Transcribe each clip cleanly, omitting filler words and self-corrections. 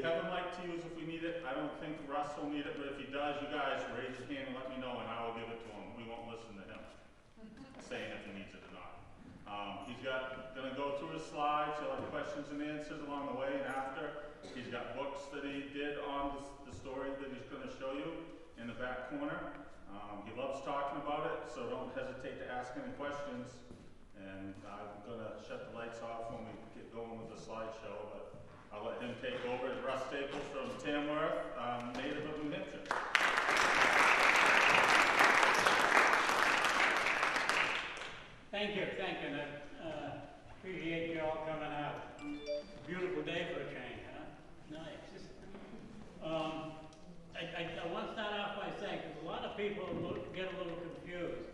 have a mic to use if we need it. I don't think Russ will need it, but if he does, you guys raise your hand and let me know, and I will give it to him. We won't listen to him saying if he needs it or not. He's gonna go through his slides. He'll have questions and answers along the way and after. He's got books that he did on the story that he's gonna show you in the back corner. He loves talking about it, so don't hesitate to ask any questions. And I'm gonna shut the lights off when we get going with the slideshow, but I'll let him take over. Russ Staples from Tamworth, native of New Hampshire. Thank you, and I appreciate you all coming out. Beautiful day for a change, huh? Nice. I want to start off by saying, because a lot of people get a little confused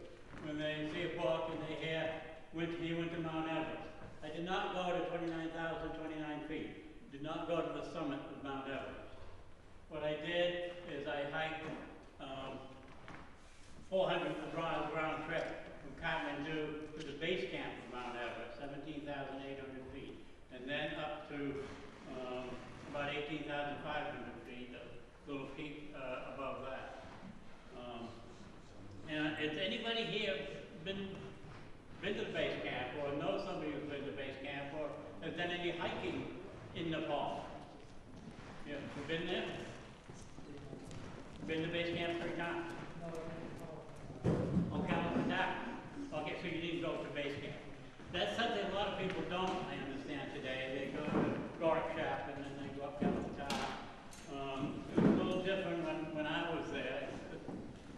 when they see a book and they hear he went to Mount Everest. I did not go to 29,029 feet. Did not go to the summit of Mount Everest. What I did is I hiked 400 miles round trip from Kathmandu to the base camp of Mount Everest, 17,800 feet, and then up to about 18,500 feet, a little peak above that. And has anybody here been to the base camp, or knows somebody who's been to base camp, or has done any hiking in Nepal? Yeah, you been there? Been to base camp 3 times? Okay, okay, so you didn't go to base camp. That's something a lot of people don't, I understand, today. They go to Gorakshap and then they go up Kalamata. It was a little different when I was there.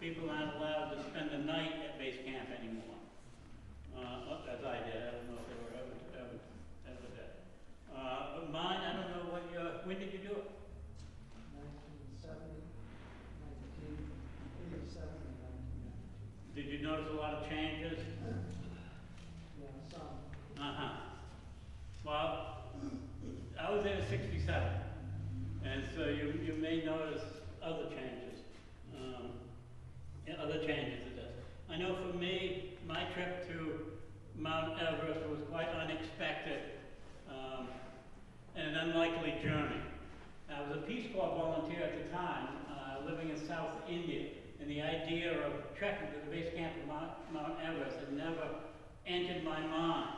People aren't allowed to spend the night at base camp anymore. As I did. I don't know if they were ever did. But mine, I don't know when did you do it? 1970, 1987, and 1990. Did you notice a lot of changes? Yeah, some. Well, I was there in 67, and so you may notice other changes. Other changes to this. I know for me, my trip to Mount Everest was quite unexpected and an unlikely journey. I was a Peace Corps volunteer at the time, living in South India, and the idea of trekking to the base camp of Mount Everest had never entered my mind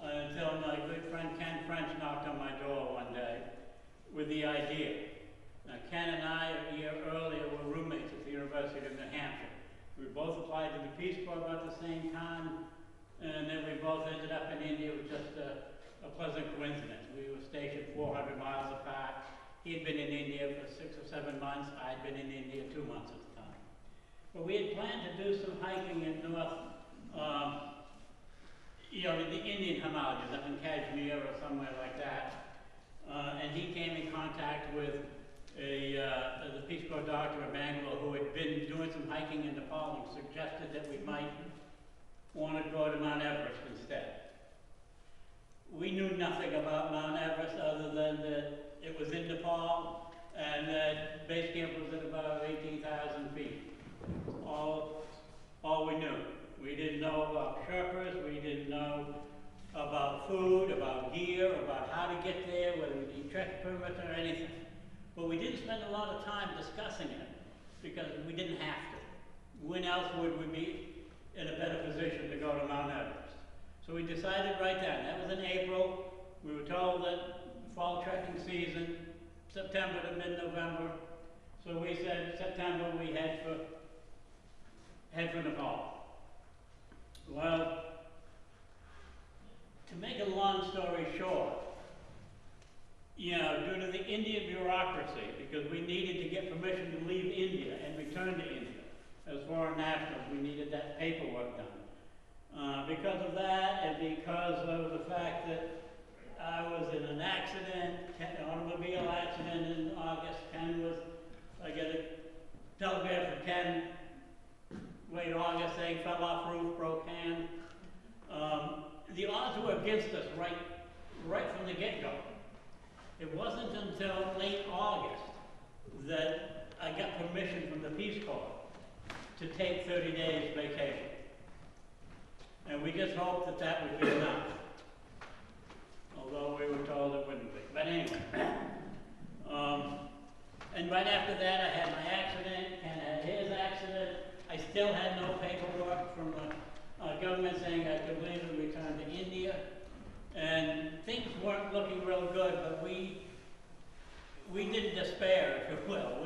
until my good friend Ken French knocked on my door one day with the idea. Now, Ken and I, a year earlier, were roommates at the University of New Hampshire. We both applied to the Peace Corps about the same time, and then we both ended up in India with just a pleasant coincidence. We were stationed 400 miles apart. He had been in India for 6 or 7 months. I'd been in India 2 months at the time. But we had planned to do some hiking in the Indian Himalayas, up in Kashmir or somewhere like that. And he came in contact with the Peace Corps doctor in Bangalore who had been doing some hiking in Nepal and suggested that we might want to go to Mount Everest instead. We knew nothing about Mount Everest other than that it was in Nepal and that base camp was at about 18,000 feet. All we knew. We didn't know about Sherpas, we didn't know about food, about gear, about how to get there, whether we need trek permits or anything. But we didn't spend a lot of time discussing it because we didn't have to. When else would we be in a better position to go to Mount Everest? So we decided right then. That was in April. We were told that fall trekking season, September to mid-November. So we said September we head for Nepal. Well, to make a long story short, due to the Indian bureaucracy, because we needed to get permission to leave India and return to India. As foreign nationals, we needed that paperwork done. Because of that, and because of the fact that I was in an accident, an automobile accident in August, I get a telegram from Ken late August saying fell off roof, broke hand. The odds were against us right from the get-go. It wasn't until late August that I got permission from the Peace Corps to take 30 days vacation. And we just hoped that would be enough. Although we were told it wouldn't be. But anyway, right after that, I had my accident, and had his accident. I still had no paperwork from the government saying I could legally return to India. And things weren't looking real good, but we didn't despair, if you will.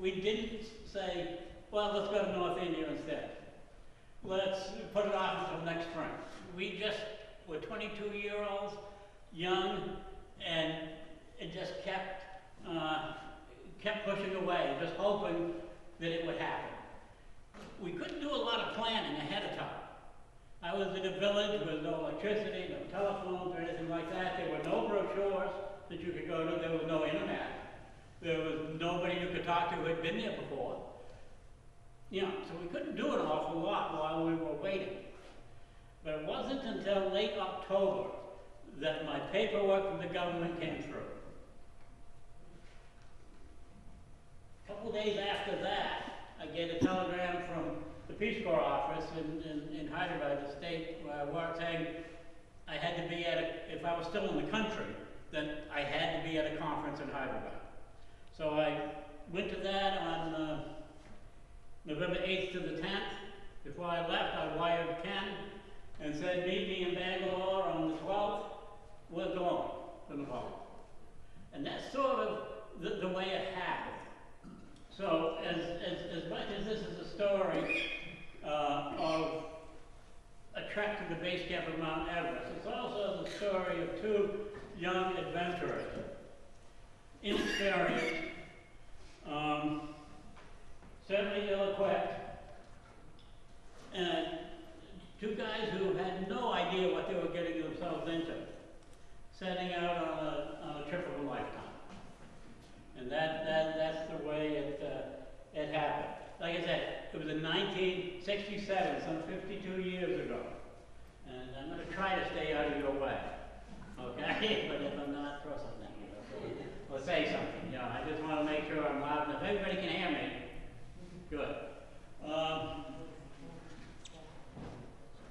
We didn't say, well, let's go to North India instead. Let's put it off until next spring. We just were 22-year-olds, young, and it just kept pushing away, just hoping that it would happen. We couldn't do a lot of planning ahead of time. I was in a village with no electricity, no telephones, or anything like that. There were no brochures that you could go to. There was no internet. There was nobody you could talk to who had been there before. You know, so we couldn't do an awful lot while we were waiting. But it wasn't until late October that my paperwork from the government came through. A couple days after that, I get a telegram from the Peace Corps office in Hyderabad, the state where I worked, saying I had to be at if I was still in the country, then I had to be at a conference in Hyderabad. So I went to that on November 8th to the 10th. Before I left, I wired Ken and said, meet me in Bangalore on the 12th. We're going to Nepal. And that's sort of the way it happened. So as much as this is a story of a trek to the base camp of Mount Everest, it's also the story of two young adventurers, inexperienced, certainly ill-equipped, and two guys who had no idea what they were getting themselves into, setting out on a trip of a lifetime. And that's the way it happened. Like I said, it was in 1967, some 52 years ago. And I'm going to try to stay out of your way, okay? But if I'm not, throw something at me, or say something. You know, I just want to make sure I'm loud enough. Everybody can hear me. Good.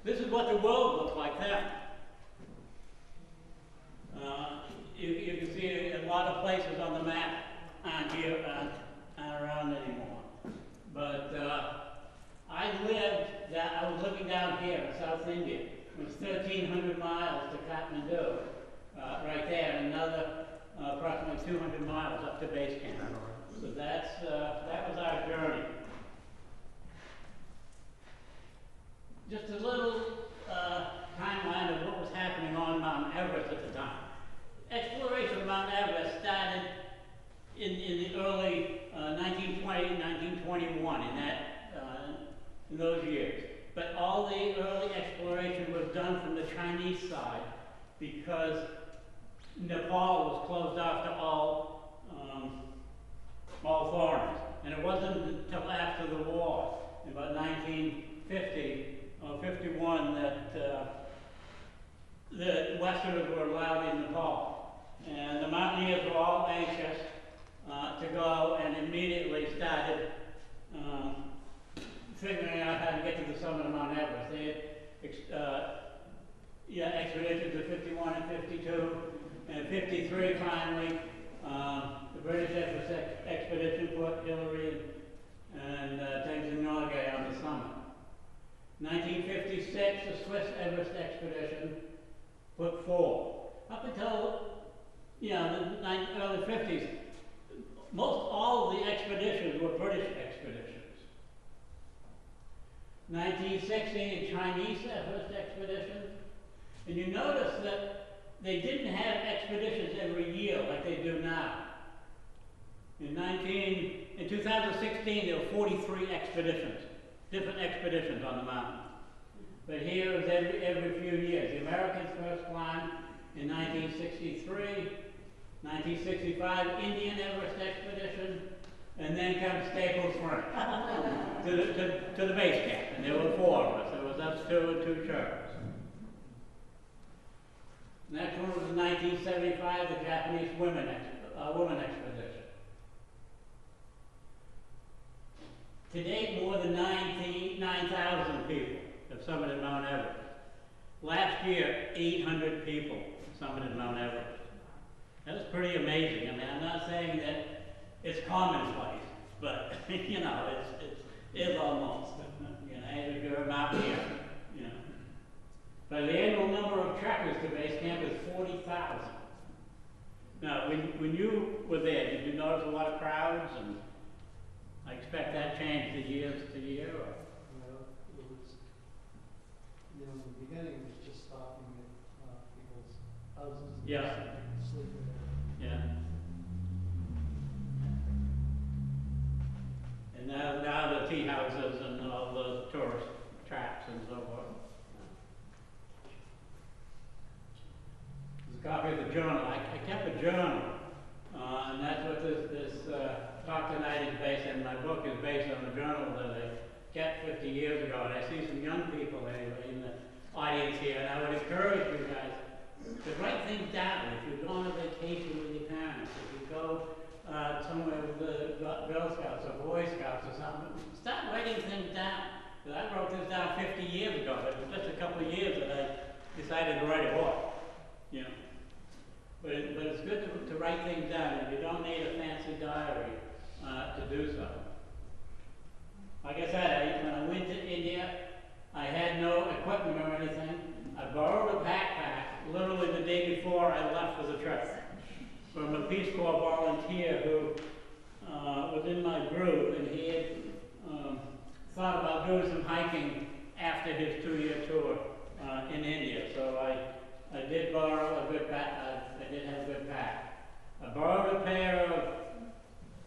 This is what the world looked like then. You can see a lot of places on the map aren't around anymore. But I was living down here in South India. It was 1,300 miles to Kathmandu, right there, and another approximately 200 miles up to base camp. So that was our journey. Just a little timeline of what was happening on Mount Everest at the time. Exploration of Mount Everest started in the early 1920, 1921, in those years. But all the early exploration was done from the Chinese side because Nepal was closed off to all foreigners. And it wasn't until after the war, in about 1950 or 51, that the Westerners were allowed in Nepal. And the mountaineers were all anxious to go, and immediately started figuring out how to get to the summit of Mount Everest. They had expeditions of 51 and 52, and 53 finally. The British Everest expedition put Hillary and Tenzing Norgay on the summit. 1956, the Swiss Everest expedition put 4. Up until the early 50s, most all of the expeditions were British expeditions. 1960, the Chinese Everest expedition. And you notice that they didn't have expeditions every year like they do now. In 2016, there were 43 expeditions, different expeditions on the mountain. But here it was every few years. The Americans first climbed in 1963, 1965, Indian Everest expedition, and then comes Staples Springs to the base camp. And there were 4 of us. There was us 2 and 2 Sherpas. Next one was in 1975, the Japanese women expedition. To date, more than 9,000 people have summited Mount Everest. Last year, 800 people summited Mount Everest. That was pretty amazing. I mean, I'm not saying that it's commonplace, but, you know, it's almost, you know, as if you're a mountaineer, you know. But the annual number of trekkers to base camp is 40,000. Now, when you were there, did you notice a lot of crowds? And I expect that changed the year to year, or? Well, it was, you know, in the beginning, it was just stopping at people's houses. And Yeah. sleeping there. Yeah. And now the tea houses and all the tourist traps and so forth. There's a copy of the journal. I kept a journal, and that's what this talk tonight is based on. My book is based on the journal that I kept 50 years ago. And I see some young people anyway in the audience here, and I would encourage you guys to write things down. If you go on a vacation with your parents, if you go somewhere with the Girl Scouts or Boy Scouts or something, start writing things down. Because I wrote this down 50 years ago, but it was just a couple of years that I decided to write a book, you know. But it's good to write things down, and you don't need a fancy diary to do so. Like I said, when I went to India, I had no equipment or anything. I borrowed a backpack literally the day before I left for the trip from a Peace Corps volunteer who was in my group, and he had thought about doing some hiking after his 2-year tour in India. So I did borrow a good pack. I did have a good pack. I borrowed a pair of,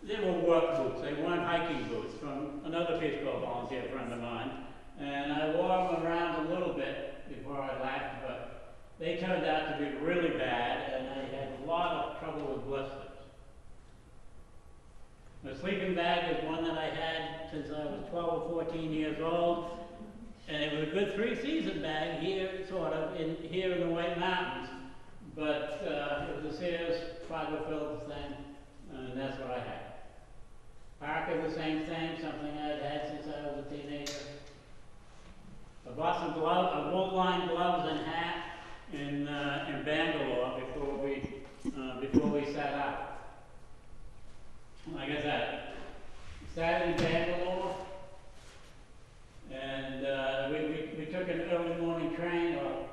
they were work boots. They weren't hiking boots, from another Peace Corps volunteer friend of mine. And I wore them around a little bit before I left, but they turned out to be really bad, and I had a lot of trouble with blisters. My sleeping bag is one that I had since I was 12 or 14 years old, and it was a good 3-season bag here, sort of, here in the White Mountains, but it was a Sears fiber-filled thing, and that's what I had. Parker, the same thing, something I had had since I was a teenager. I bought some gloves, wool-lined gloves and hat in Bangalore before we set out. Like I said, started in Bangalore, and we took an early morning train, or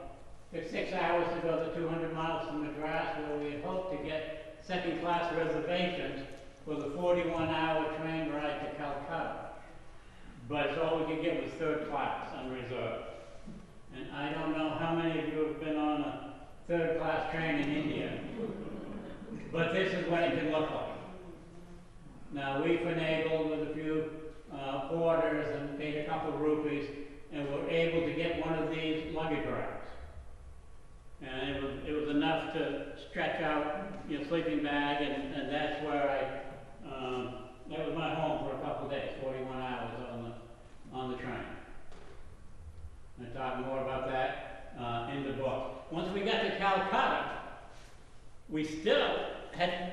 took 6 hours to go the 200 miles to Madras, where we had hoped to get second-class reservations for the 41-hour train ride to Calcutta. But all we could get was third class, unreserved. And I don't know how many of you have been on a third-class train in India, but this is what it can look like. Now, we finagled with a few porters and paid a couple of rupees, and were able to get one of these luggage racks. And it was enough to stretch out your sleeping bag, and that's where that was my home for a couple of days, 41 hours on the train. I talk more about that in the book. Once we got to Calcutta, we still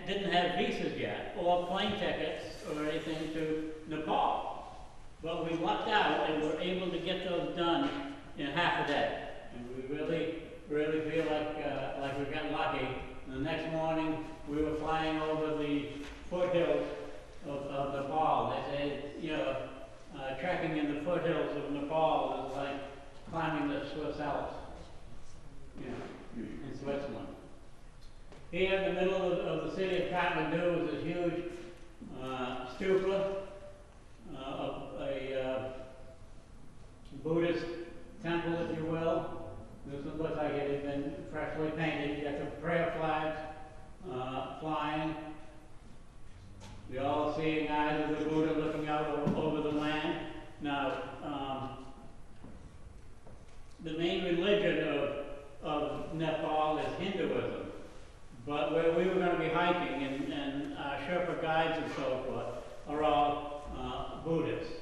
didn't have visas yet, or plane tickets, or anything to Nepal. But we lucked out and were able to get those done in half a day. And we really feel like we got lucky. And the next morning, we were flying over the foothills of Nepal. They say, you know, trekking in the foothills of Nepal is like climbing the Swiss Alps, you know, in Switzerland. Here in the middle of the city of Kathmandu is a huge stupa of a Buddhist temple, if you will. This one looks like it had been freshly painted. You got the prayer flags flying. The all-seeing eyes of the Buddha looking out over the land. Now, the main religion of Nepal is Hinduism. But where we were going to be hiking, and Sherpa guides and so forth, are all Buddhists.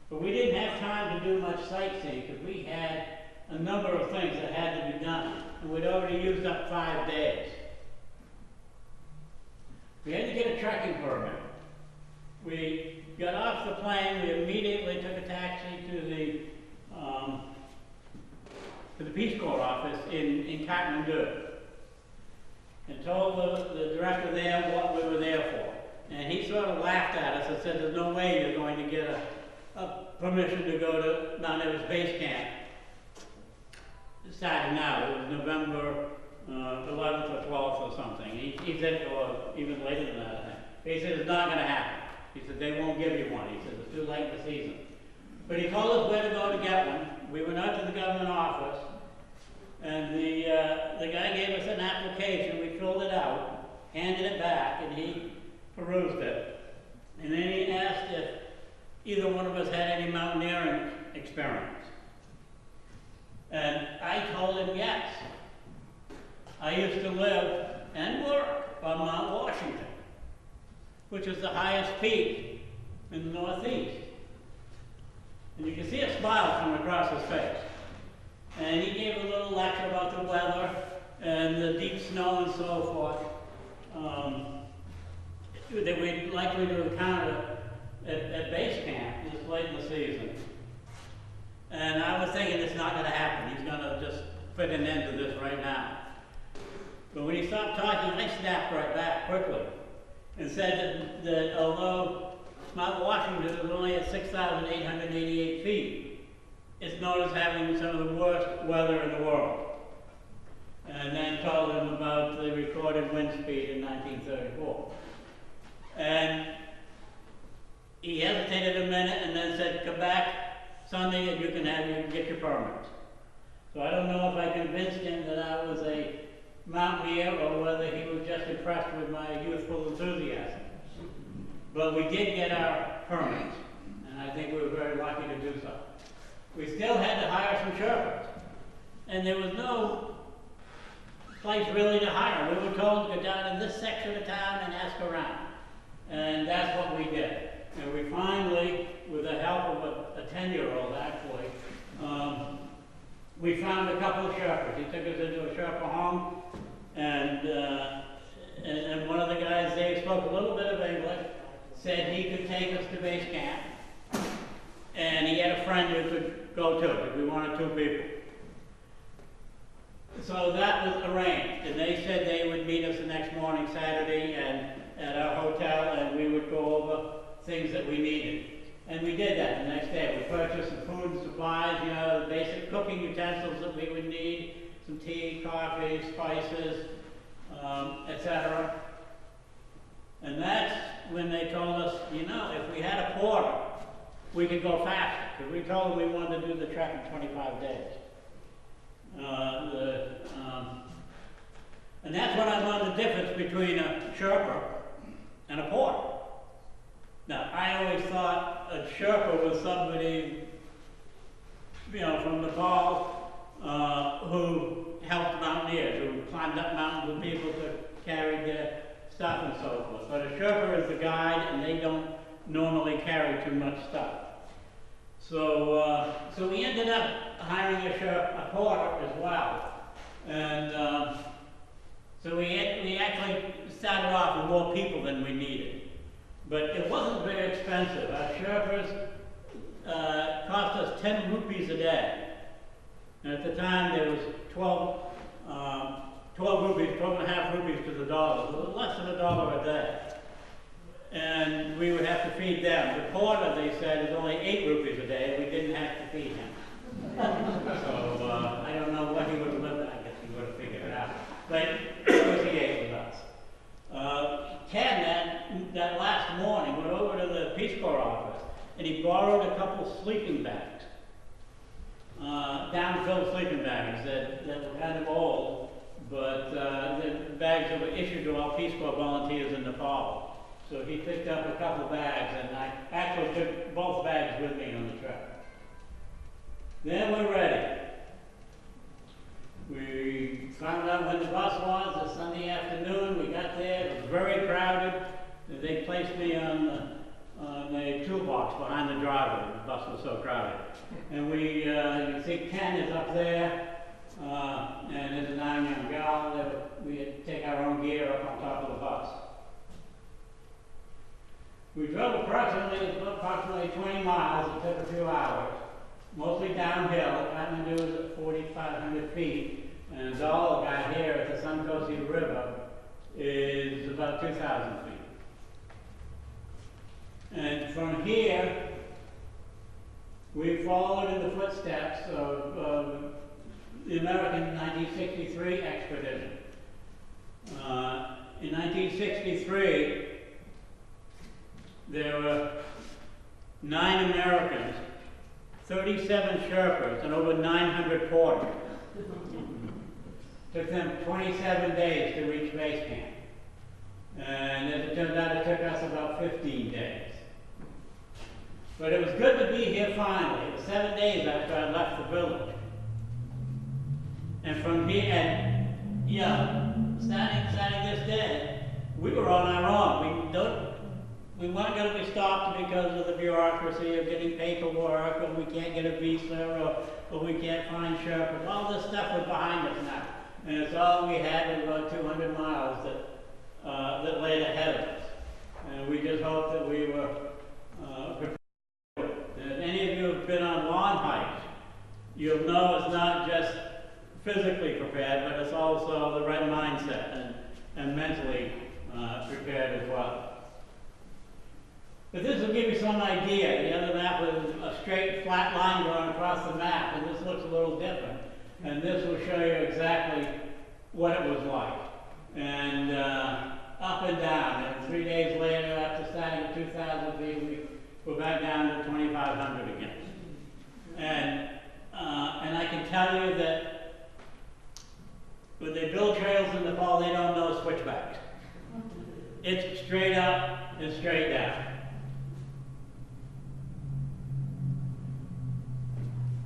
But we didn't have time to do much sightseeing because we had a number of things that had to be done. And we'd already used up 5 days. We had to get a trekking permit. We got off the plane, we immediately took a taxi to the Peace Corps office in Kathmandu, and told the director there what we were there for. And he he sort of laughed at us and said, there's no way you're going to get a permission to go to Mount Everest Base Camp starting now. It was November 11th or 12th or something. He said, or even later than that, I think. But he said, it's not going to happen. He said, they won't give you one. He said, it's too late in the season. But he told us where to go to get one. We went out to the government office, and the guy gave us an application. We filled it out, handed it back, and he perused it. And then he asked if either one of us had any mountaineering experience. And I told him yes. I used to live and work on Mount Washington, which is the highest peak in the Northeast. And you can see a smile come across his face. And he gave a little lecture about the weather and the deep snow and so forth that we'd likely to encounter at base camp this late in the season. And I was thinking it's not going to happen. He's going to just put an end to this right now. But when he stopped talking, I snapped right back quickly and said that although Mount Washington is only at 6,888 feet, it's known as having some of the worst weather in the world. And then told him about the recorded wind speed in 1934. And he hesitated a minute and then said, come back Sunday and you can get your permit. So I don't know if I convinced him that I was a mountaineer or whether he was just impressed with my youthful enthusiasm. But we did get our permits, and I think we were very lucky to do so. We still had to hire some Sherpas, and there was no place really to hire. We were told to go down in this section of town and ask around. And that's what we did. And we finally, with the help of a 10-year-old actually, we found a couple of Sherpas. He took us into a Sherpa home, and one of the guys there spoke a little bit of English, said he could take us to base camp, and he had a friend who could go to it if we wanted 2 people. So that was arranged, and they said they would meet us the next morning, Saturday, and at our hotel, and we would go over things that we needed. And we did that the next day. We purchased some food and supplies, you know, the basic cooking utensils that we would need, some tea, coffee, spices, etc. And that's when they told us, you know, if we had a porter, we could go faster. Because we told them we wanted to do the trek in 25 days. And that's when I learned the difference between a Sherpa and a porter. Now, I always thought a Sherpa was somebody, you know, from Nepal who helped mountaineers, who climbed up mountains with people to carry their stuff and so forth. But a Sherpa is the guide, and they don't normally carry too much stuff. So, so we ended up hiring a porter as well. And so we actually started off with more people than we needed. But it wasn't very expensive. Our Sherpas cost us 10 rupees a day. And at the time there was 12 rupees, 12.5 rupees to the dollar. So it was less than $1 a day. And we would have to feed them. The porter, they said, is only 8 rupees a day. We didn't have to feed him. So I don't know what he would have lived on. I guess he would have figured it out. But of course he ate with us. Ken, that last morning, went over to the Peace Corps office, and he borrowed a couple sleeping bags, down-filled sleeping bags that were kind of old, but the bags that were issued to all Peace Corps volunteers in Nepal. So he picked up a couple bags, and I actually took both bags with me on the trip. Then we're ready. We found out when the bus was, a Sunday afternoon. We got there, it was very crowded. They placed me on the toolbox behind the driver. The bus was so crowded. And you can see Ken is up there, and there's a 9-young gal. We had to take our own gear up on top of the bus. We drove approximately 20 miles. It took a few hours, mostly downhill. Kathmandu is at 4,500 feet, and Dal guy here at the Sunkosi River is about 2,000 feet. from here, we followed in the footsteps of the American 1963 expedition. In 1963, there were 9 Americans, 37 Sherpas, and over 900 porters. Took them 27 days to reach base camp. And as it turned out, it took us about 15 days. But it was good to be here finally. It was 7 days after I left the village. And from here, and starting this day, we were on our own. We weren't going to be stopped because of the bureaucracy of getting paperwork, or we can't get a visa, or we can't find Sherpas. All this stuff was behind us now. And it's all we had was about 200 miles that laid ahead of us. And we just hoped that we were prepared. And if any of you have been on long hikes, you'll know it's not just physically prepared, but it's also the right mindset and mentally prepared as well. But this will give you some idea. The other map was a straight, flat line going across the map, and this looks a little different. And this will show you exactly what it was like. And up and down. And 3 days later, after starting at 2,000 feet, we're back down to 2,500 again. And I can tell you that when they build trails in Nepal, they don't know switchbacks. It's straight up and straight down.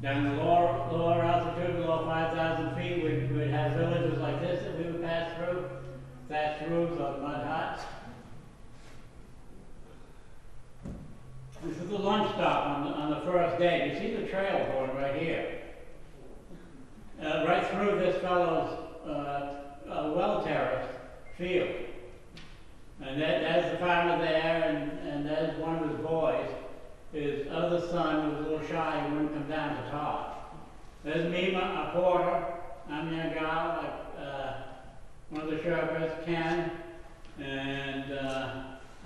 Down the lower altitude, below 5,000 feet, we'd have villages like this that we would pass through, thatched roofs on mud huts. This is the lunch stop on the first day. You see the trail going right here. Right through this fellow's well terraced field. And there's the farmer there, and there's one of his boys. His other son was a little shy and wouldn't come down to talk. There's me, a porter. I'm their gal, one of the Sherpas, Ken, and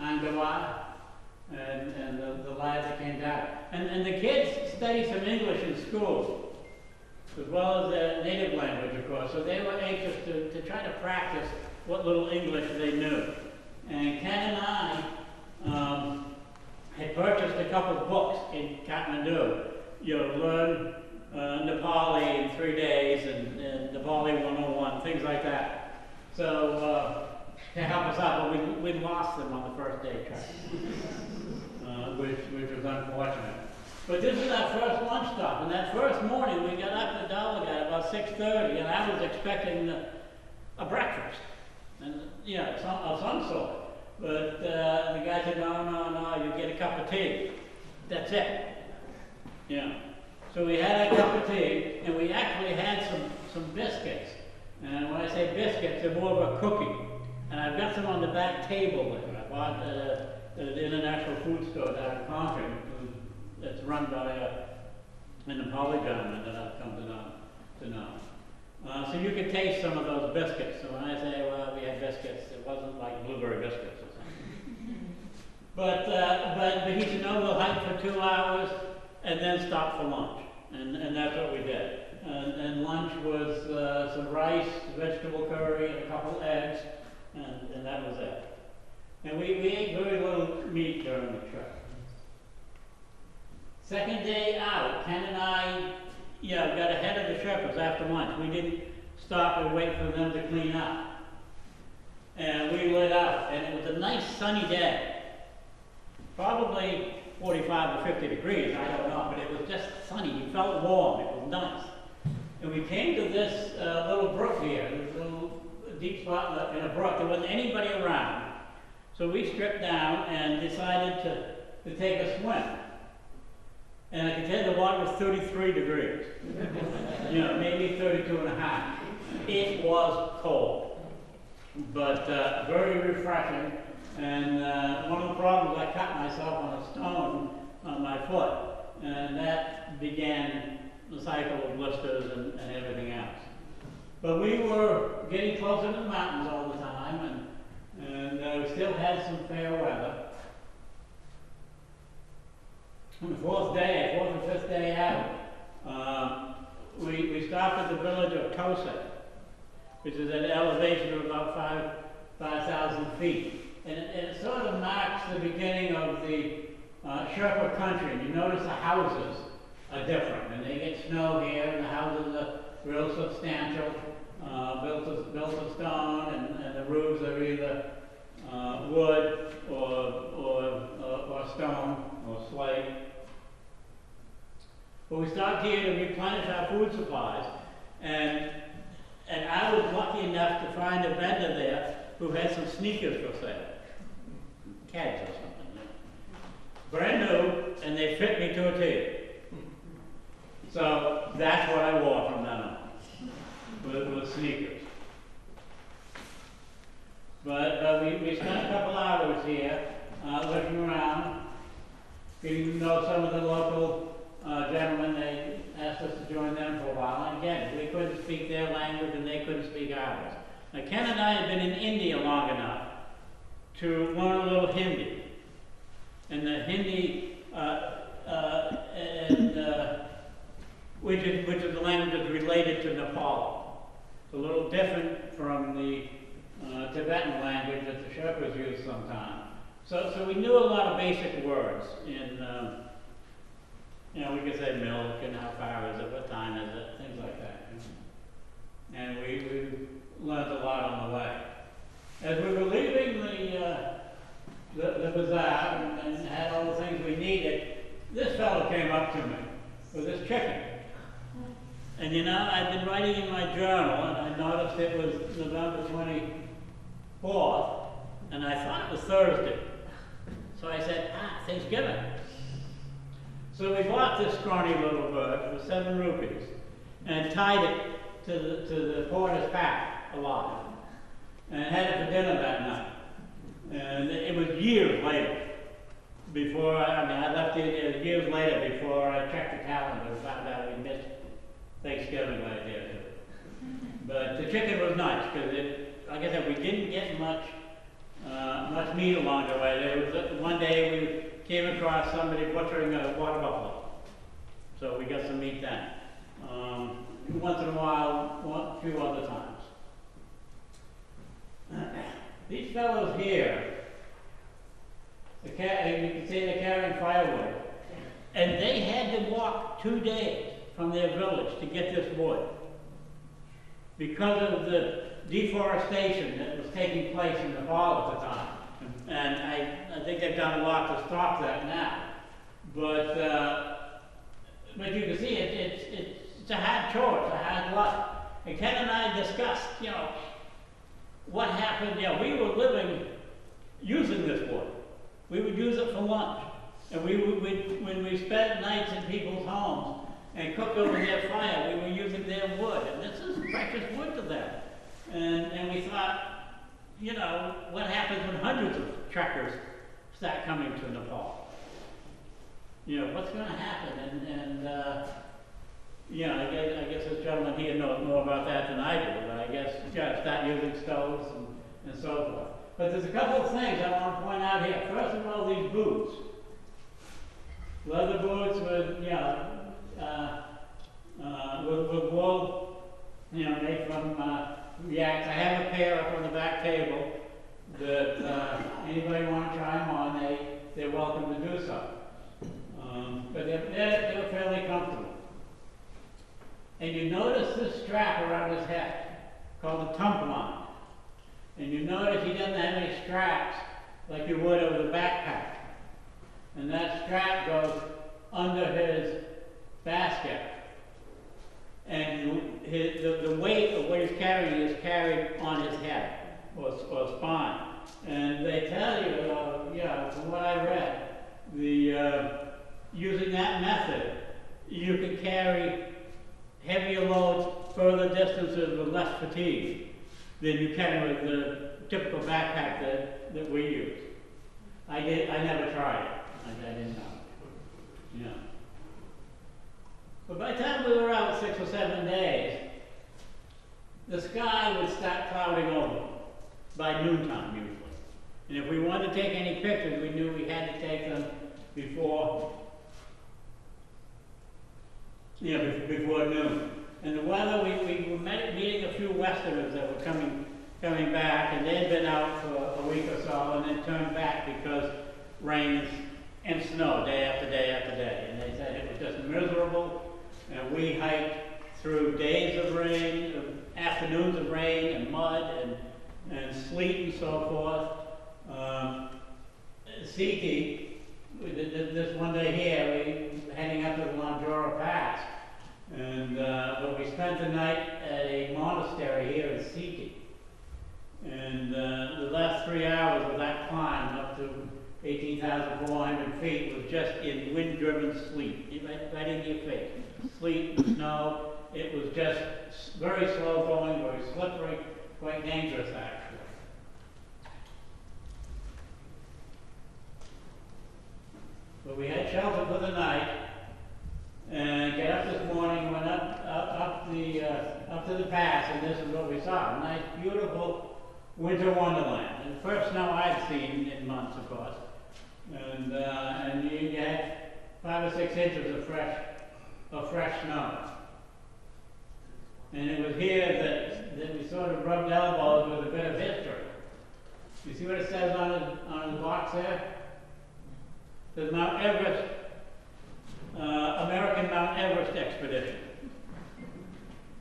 Angawa, and the lad that came down. And the kids study some English in school, as well as their native language, of course. So they were anxious to try to practice what little English they knew. And Ken and I had purchased a couple of books in Kathmandu. Learn Nepali in 3 days, and Nepali 101, things like that. So to help us out, but we lost them on the first day trip, which was unfortunate. But this is our first lunch stop, and that first morning we got up to Dalagat about 6:30, and I was expecting a breakfast, and of some sort. But the guy said, no, you get a cup of tea. That's it. So we had a cup of tea, and we actually had some biscuits. And when I say biscuits, they're more of a cookie. And I've got some on the back table there. I bought at the International Food Store down in Concord. It's run by an Nepali gentleman that I've come to know. So you could taste some of those biscuits. So when I say, well, we had biscuits, it wasn't like blueberry biscuits or something. But he said, no, we'll hike for 2 hours and then stop for lunch. And that's what we did. And lunch was some rice, vegetable curry, and a couple eggs, and that was it. And we ate very little meat during the trip. Second day out, Ken and I got ahead of the Sherpas after lunch. We didn't stop and wait for them to clean up. And we lit out, and it was a nice sunny day. Probably 45 or 50 degrees, I don't know, but it was just sunny. You felt warm, it was nice. And we came to this little brook here, this little deep spot in a brook. There wasn't anybody around. So we stripped down and decided to take a swim. And I can tell you the water was 33 degrees. Maybe 32 and a half. It was cold, but very refreshing. And one of the problems, I cut myself on a stone on my foot, and that began the cycle of blisters and everything else. But we were getting closer to the mountains all the time, and we still had some fair weather. on the fourth or fifth day out, we stopped at the village of Tosa, which is at an elevation of about 5,000 feet. And it sort of marks the beginning of the Sherpa country. And you notice the houses are different. And they get snow here, and the houses are real substantial, built of stone, and the roofs are either wood or stone or slate. But we stopped here to replenish our food supplies, and I was lucky enough to find a vendor there who had some sneakers for sale, Cads or something, brand new, and they fit me to a T. So that's what I wore from then on, with sneakers. But we spent a couple hours here looking around, getting to know some of the local gentlemen. They asked us to join them for a while. And again, we couldn't speak their language and they couldn't speak ours. Now, Ken and I had been in India long enough to learn a little Hindi. And the Hindi, which is the language that's related to Nepal. It's a little different from the Tibetan language that the Sherpas use sometimes. So we knew a lot of basic words in, we could say milk and how far is it, what time is it, things like that. And we learned a lot on the way. As we were leaving the bazaar and had all the things we needed, this fellow came up to me with this chicken. And I'd been writing in my journal, and I noticed it was November 24th, and I thought it was Thursday. So I said, Thanksgiving. So we bought this scrawny little bird for 7 rupees and tied it to the porter's pack alive and had it for dinner that night. And it was years later before, I left it years later before I checked the calendar and found out we missed Thanksgiving right there too. But the chicken was nice because like I said, we didn't get much meat along the way. There was one day we came across somebody butchering a water buffalo, so we got some meat then. Once in a while, a few other times. These fellows here, you can see they're carrying firewood, and they had to walk 2 days from their village to get this wood because of the deforestation that was taking place in Nepal at the time. And I think they've done a lot to stop that now. But you can see it's a hard chore, it's a hard life. And Ken and I discussed, what happened. We were living using this wood. We would use it for lunch. And when we spent nights in people's homes and cooked over their fire, we were using their wood. And this is precious wood to them. And we thought, what happens when hundreds of trekkers start coming to Nepal? What's going to happen? And I guess this gentleman here knows more about that than I do, but I guess, start using stoves and so forth. But there's a couple of things I want to point out here. First of all, these boots. Leather boots with wool, made from yaks. I have a pair up on the back table that anybody want to try them on, they're welcome to do so. But they're fairly comfortable. And you notice this strap around his head called a tumplan. And you notice he doesn't have any straps like you would over the backpack. And that strap goes under his basket. And the weight of what he's carrying is carried on his head or spine. And they tell you, from what I read, using that method, you can carry heavier loads further distances with less fatigue than you can with the typical backpack that we use. I never tried it. I didn't know. But by the time we were out 6 or 7 days, the sky would start clouding over by noontime usually. And if we wanted to take any pictures, we knew we had to take them before Yeah, before noon. And the weather, we were meeting a few Westerners that were coming back, and they had been out for a week or so, and then turned back because rains and snow day after day after day. And they said it was just miserable, and we hiked through days of rain, afternoons of rain and mud and sleet and so forth. Siki, this one day here, we were heading up to the Landura Pass, and but we spent the night at a monastery here in Siki. And the last 3 hours of that climb up to 18,400 feet was just in wind-driven sleet, right in your face. Sleet, snow. It was just very slow going, very slippery, quite dangerous actually. But we had shelter for the night, and get up this morning, went up to the pass, and this is what we saw: a nice, beautiful winter wonderland. And the first snow I'd seen in months, of course. And you had 5 or 6 inches of fresh snow. And it was here that we sort of rubbed elbows with a bit of history. You see what it says on the box there? It says Mount Everest, American Mount Everest expedition.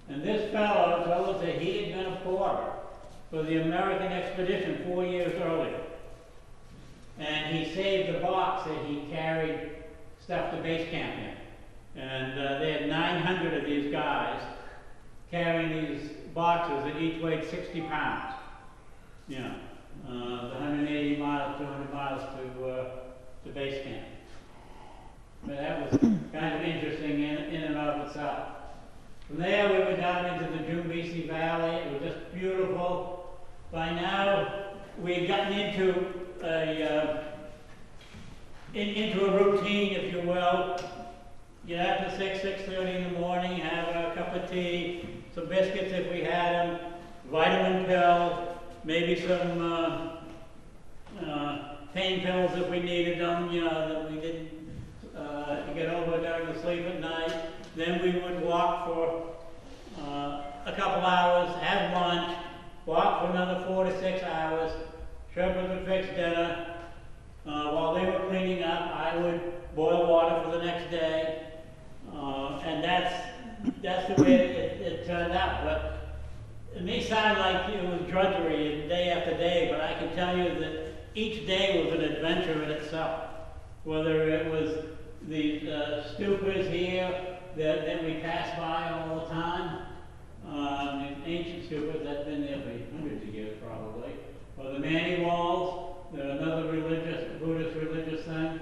And this fellow told us that he had been a porter for the American expedition 4 years earlier. And he saved the box that he carried stuff to base camp in. And they had 900 of these guys carrying these boxes that each weighed 60 pounds. You know, 180 miles, 200 miles to base camp. But that was kind of interesting in and of itself. From there we went down into the Jumbisi Valley. It was just beautiful. By now we had gotten into a routine, if you will. Get up to 6:30 in the morning, have a cup of tea, some biscuits if we had them, vitamin pill, maybe some pain pills if we needed them, you know, that we didn't get over during the sleep at night. Then we would walk for a couple hours, have lunch, walk for another 4 to 6 hours. Sherpas would fix dinner. While they were cleaning up, I would boil water for the next day. And that's the way it turned out. But it may sound like it was drudgery day after day, but I can tell you that each day was an adventure in itself. Whether it was the stupas here that we passed by all the time, the ancient stupas that's been there for hundreds of years probably, or the Mani walls, they're another Buddhist religious thing,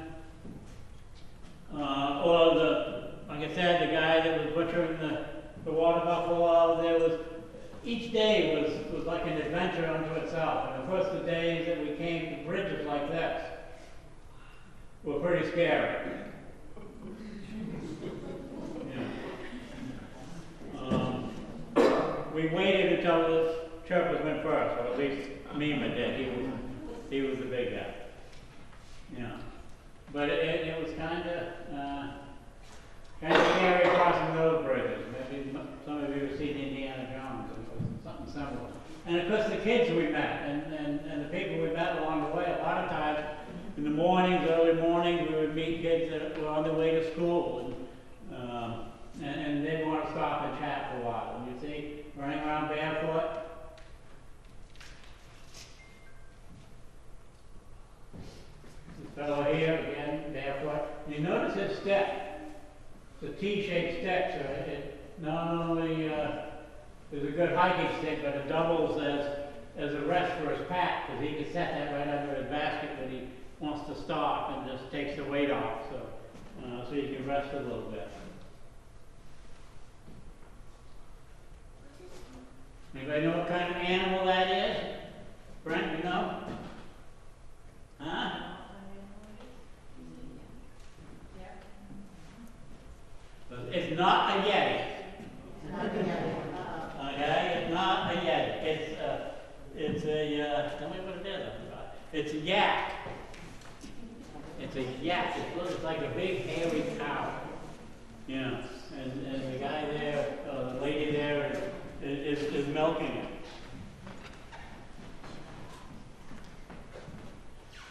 or like I said, the guy that was butchering the water buffalo. There was, each day was like an adventure unto itself. And of course the days that we came to bridges like this were pretty scary. We waited until the Sherpas went first, or at least Mima did. He was the big guy. Yeah. But it was kind of scary crossing those bridges. Maybe some of you have seen Indiana Jones. It was something similar. And of course the kids we met and the people we met along the way, a lot of times in the mornings, early mornings, we would meet kids that were on their way to school, and they'd want to stop and chat for a while. And you see, running around barefoot. This fellow here, again, barefoot. And you notice his stick. It's a T-shaped stick, so it not only is a good hiking stick, but it doubles as a rest for his pack, because he can set that right under his basket when he wants to stop and just takes the weight off, so you can rest a little bit. Anybody know what kind of animal that is? Brent, you know? Huh? It's not a yeti. Okay, it's not a yeti. It's a tell me what it is. I forgot. It's a yak. It's a yak. It looks like a big hairy cow. Yeah. and the guy there, the lady there is milking it.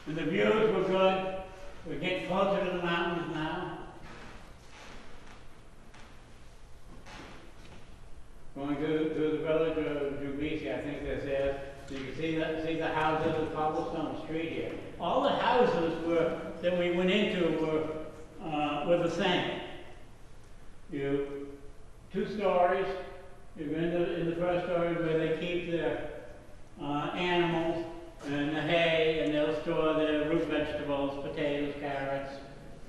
And the views were good. We're getting closer to the mountains now. Going through the village of Odyssey, I think this is. So you can see the houses, the cobblestone street here. All the houses that we went into were the same. You 2 stories. You go in the first story where they keep their animals and the hay, and they'll store their root vegetables, potatoes, carrots,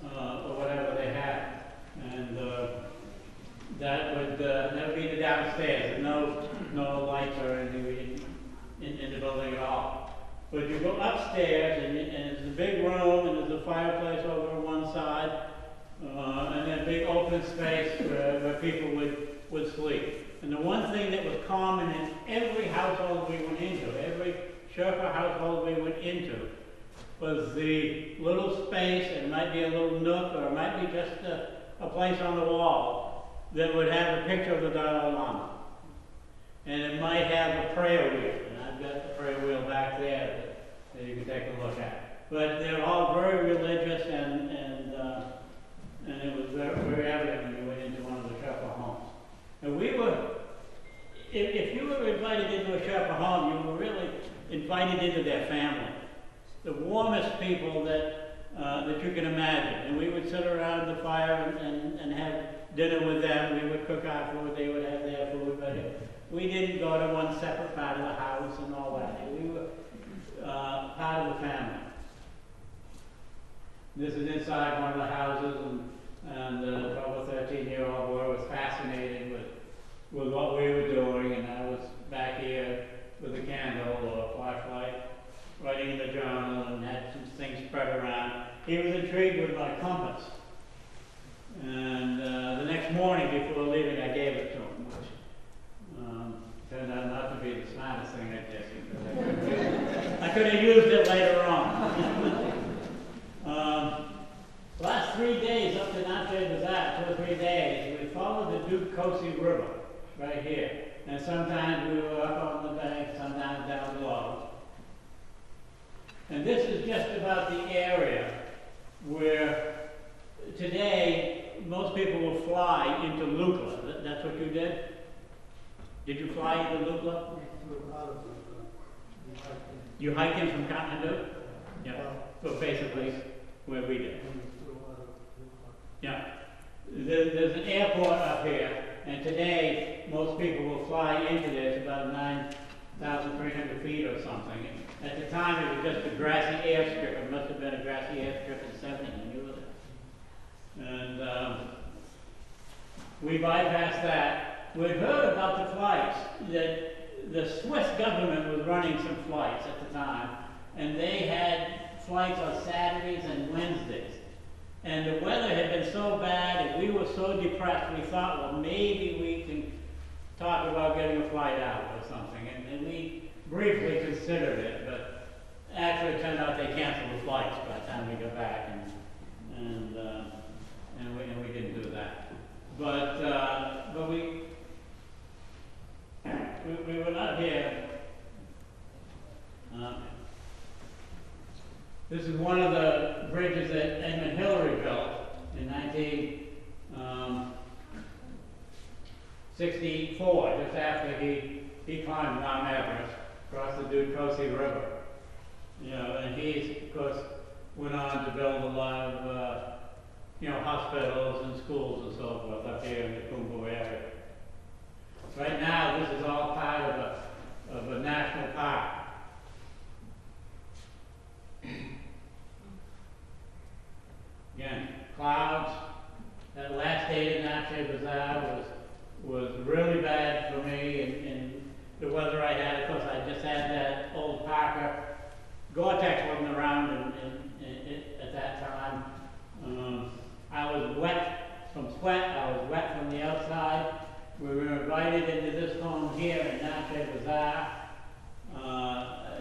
or whatever they have. And that would be the downstairs. There's no lights or anything in the building at all. But you go upstairs, and it's a big room, and there's a fireplace over on one side, and then a big open space where people would sleep. And the one thing that was common in every household we went into, every Sherpa household we went into, was the little space, and it might be a little nook, or it might be just a place on the wall that would have a picture of the Dalai Lama. And it might have a prayer wheel, and I've got the prayer wheel back there that you can take a look at. But they're all very religious, and it was very evident when you went into one of the Sherpa homes. And we were, if you were invited into a Sherpa home, you were really invited into their family. The warmest people that you can imagine. And we would sit around the fire and have dinner with them. We would cook our food, they would have their food, but we didn't go to one separate part of the house and all that. We were part of the family. This is inside one of the houses, and the 12 or 13-year-old boy was fascinated with what we were doing, and I was back here with a candle or a flashlight, writing in the journal, and had some things spread around. He was intrigued with my compass. And the next morning before leaving, I gave it to him, which turned out not to be the smartest thing I did. I could have used it later on. Last 3 days up to Natche Bazaar, 2 or 3 days, we followed the Kosi River right here. And sometimes we were up on the bank, sometimes down below. And this is just about the area where today most people will fly into Lukla. That's what you did? Did you fly into Lukla? You hiked in from Kathmandu? Yeah. So basically, where we did. Yeah. There's an airport up here, and today most people will fly into there. It's about 9,300 feet or something. At the time, it was just a grassy airstrip. It must have been a grassy airstrip in 70 when you were there. And we bypassed that. We'd heard about the flights, that the Swiss government was running some flights at the time, and they had flights on Saturdays and Wednesdays. And the weather had been so bad, and we were so depressed, we thought, well, maybe we can talk about getting a flight out or something. And we briefly considered it, but actually it turned out they canceled the flights by the time we got back, and we didn't do that. But we were not here. This is one of the bridges that Edmund Hillary built in 1964, just after he climbed Mount Everest, across the Kosi River. You know, and he, of course, went on to build a lot of, hospitals and schools and so forth up here in the Kumbu area. Right now, this is all part of a national park. Again, clouds. That last day in Natche Bazaar was really bad for me, and the weather I had. Of course, I just had that old Parker. Gore-Tex wasn't around at that time. I was wet from sweat. I was wet from the outside. We were invited into this home here in Natche Bazaar.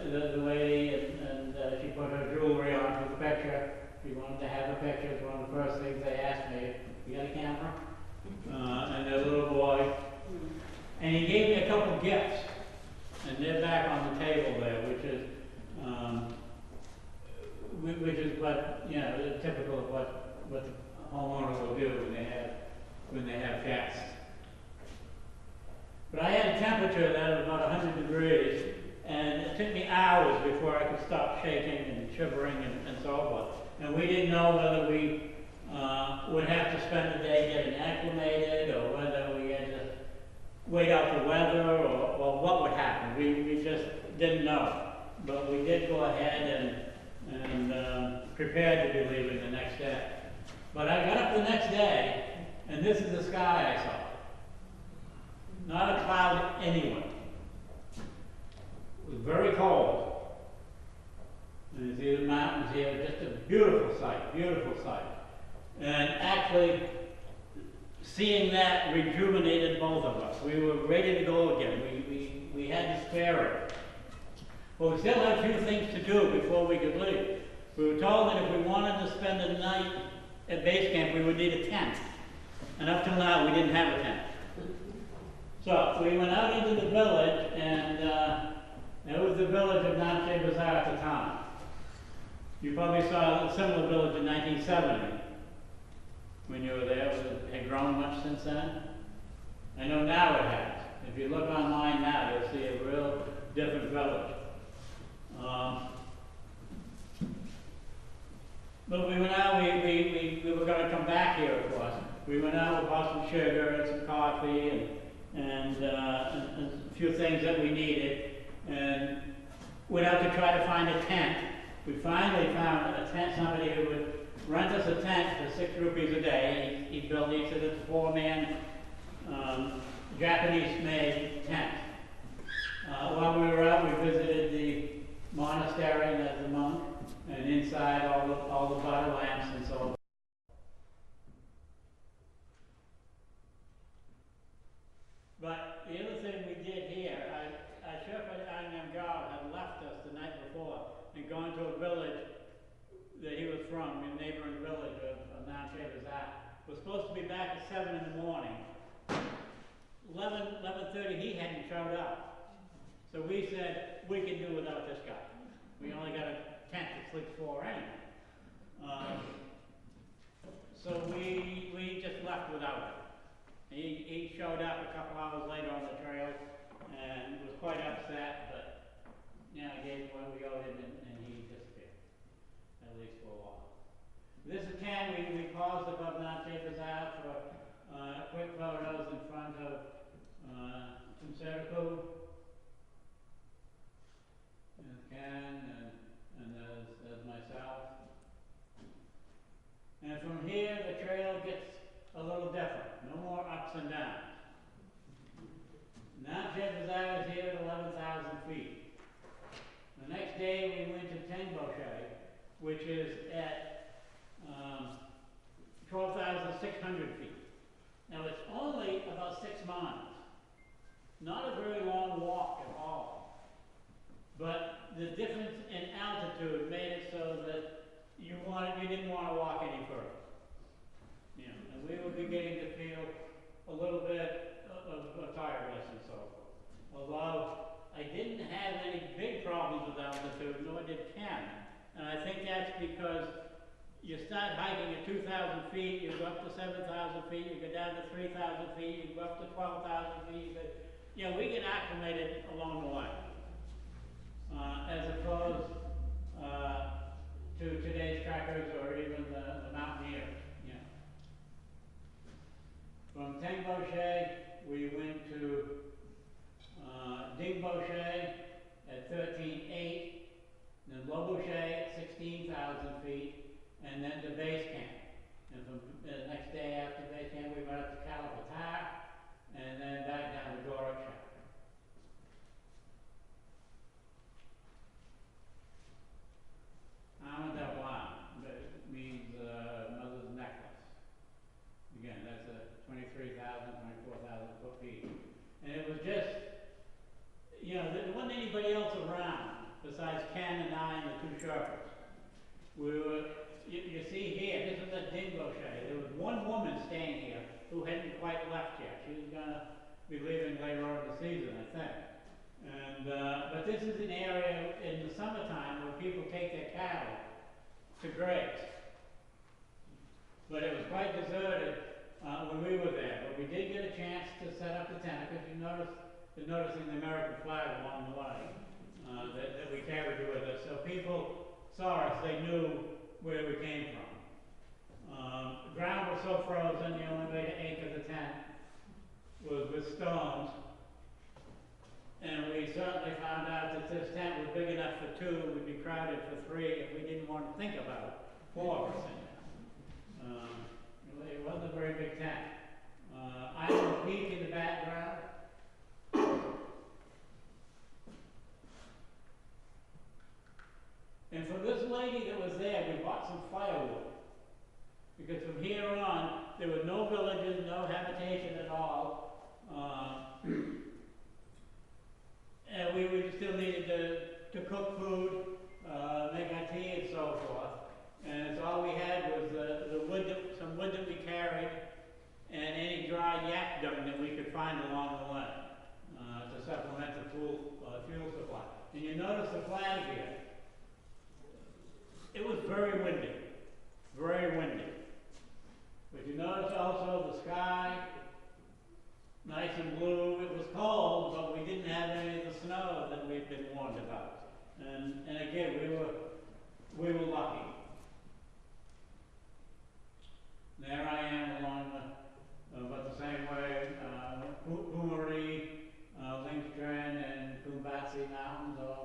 The lady, and she put her jewelry on for the picture. She wanted to have a picture. It's one of the first things they asked me. You got a camera? and their little boy. And he gave me a couple gifts, and they're back on the table there, which is what, you know, typical of what the homeowner will do when they have guests. But I had a temperature that of about 100 degrees, and it took me hours before I could stop shaking and shivering and so forth. And we didn't know whether we would have to spend the day getting acclimated, or whether we had to wait out the weather, or what would happen. We just didn't know. But we did go ahead and prepared to be leaving the next day. But I got up the next day, and this is the sky I saw. Not a cloud anywhere. It was very cold. And you see the mountains here, just a beautiful sight, beautiful sight. And actually, seeing that rejuvenated both of us. We were ready to go again. We had the spirit. But we still had a few things to do before we could leave. We were told that if we wanted to spend the night at base camp, we would need a tent. And up till now, we didn't have a tent. So we went out into the village, and it was the village of Namche Bazaar at the time. You probably saw a similar village in 1970 when you were there. It had grown much since then. I know now it has. If you look online now, you'll see a real different village. But we went out, we were going to come back here, of course. We went out, we bought some sugar and some coffee and a few things that we needed, and went out to try to find a tent. We finally found a tent, somebody who would rent us a tent for 6 rupees a day. He built each of the 4-man Japanese-made tent. While we were out, we visited the monastery and as a monk, and inside all the butter lamps and so on. But the other thing we did here, Shepherd Anyangal had left us the night before and gone to a village that he was from, a neighboring village of Namche Bazaar. Was supposed to be back at 7 in the morning. 11:30, he hadn't showed up. So we said, we can do without this guy. We only got a tent that sleeps 4 anyway. So we just left without him. He showed up a couple hours later on the trail and was quite upset, but I gave him what we owed him, and he disappeared, at least for a while. This again, we paused above Namche Bazaar for quick photos in front of Tumseriku, and Ken, and there's myself. And from here, the trail gets a little different. No more ups and downs. Namche Bazaar is here at 11,000 feet. The next day we went to Tengboshe, which is at 12,600 feet. Now it's only about 6 miles. Not a very long walk at all. But the difference in altitude made it so that you didn't want to walk any further. And we were beginning to feel a little bit of tiredness and so forth. Although I didn't have any big problems with altitude, nor did Ken. And I think that's because you start hiking at 2,000 feet, you go up to 7,000 feet, you go down to 3,000 feet, you go up to 12,000 feet. We get acclimated along the way, as opposed to today's trekkers or even the mountaineers. From Tengboshe, we went to Dingboshe at 13,800, then Loboshe at 16,000 feet, and then to base camp. And from the next day after base camp, we went up to Kalapatar, and then back down to Goraksha. Ahmedabad means mother's necklace. Again, that's a 23,000, 24,000 foot peak. And it was just, there wasn't anybody else around besides Ken and I and the 2 Sherpas. We were, you see here, this is at Dingboshe. There was one woman staying here who hadn't quite left yet. She was gonna be leaving later on in the season, I think. And, but this is an area in the summertime where people take their cattle to graze. But it was quite deserted when we were there. But we did get a chance to set up the tent, because you're noticing the American flag along the way that we carried with us. So people saw us, they knew where we came from. The ground was so frozen, the only way to anchor the tent was with stones. And we certainly found out that this tent was big enough for two, we'd be crowded for three, and we didn't want to think about four of us in there. It wasn't a very big tent. Island Peak in the background. And from this lady that was there, we bought some firewood. Because from here on, there were no villages, no habitation at all. And we still needed to cook food, make our tea and so forth. And so all we had was the wood, some wood that we carried, and any dry yak dung that we could find along the way to supplement the fuel supply. And you notice the flag here. It was very windy, very windy. But you notice also the sky, nice and blue. It was cold, but we didn't have any of the snow that we'd been warned about. And again, we were lucky. There I am along but the same way, Pumari, Lindgren, and Kumbatsi Mountains, all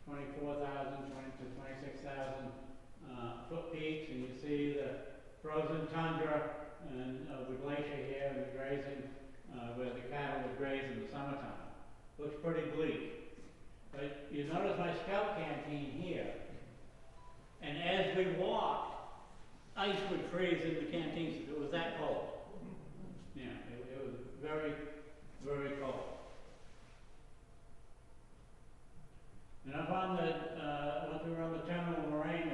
24,000 to 26,000 foot peaks, and you see the frozen tundra and the glacier here and the grazing where the cattle would graze in the summertime. Looks pretty bleak. But you notice my scout canteen here, and as we walked, ice would freeze in the canteens. It was that cold. Yeah, it was very, very cold. And up on the, once we were on the terminal moraine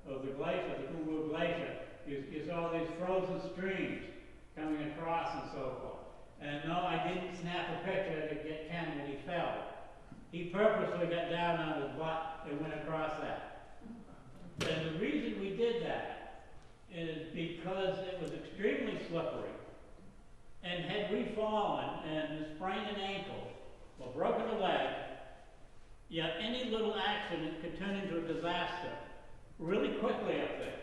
of the glacier, the Kumbu Glacier, you saw these frozen streams coming across and so forth. And no, I didn't snap a picture to get Ken when he fell. He purposely got down on his butt and went across that. And the reason we did that is because it was extremely slippery. And had we fallen and sprained an ankle or broken a leg, yet any little accident could turn into a disaster really quickly up there.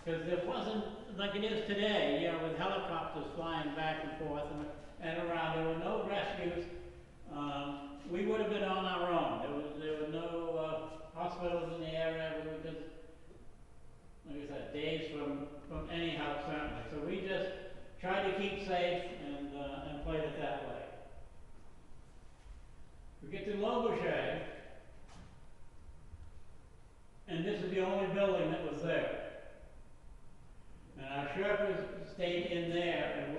Because there wasn't, like it is today, you know, with helicopters flying back and forth and around, there were no rescues. We would have been on our own. There were no hospitals in the area. We were just, like I said, days from any help, certainly. So we just tried to keep safe and played it that way. We get to Lobouchet, and this is the only building that was there. And our Sherpas stayed in there, and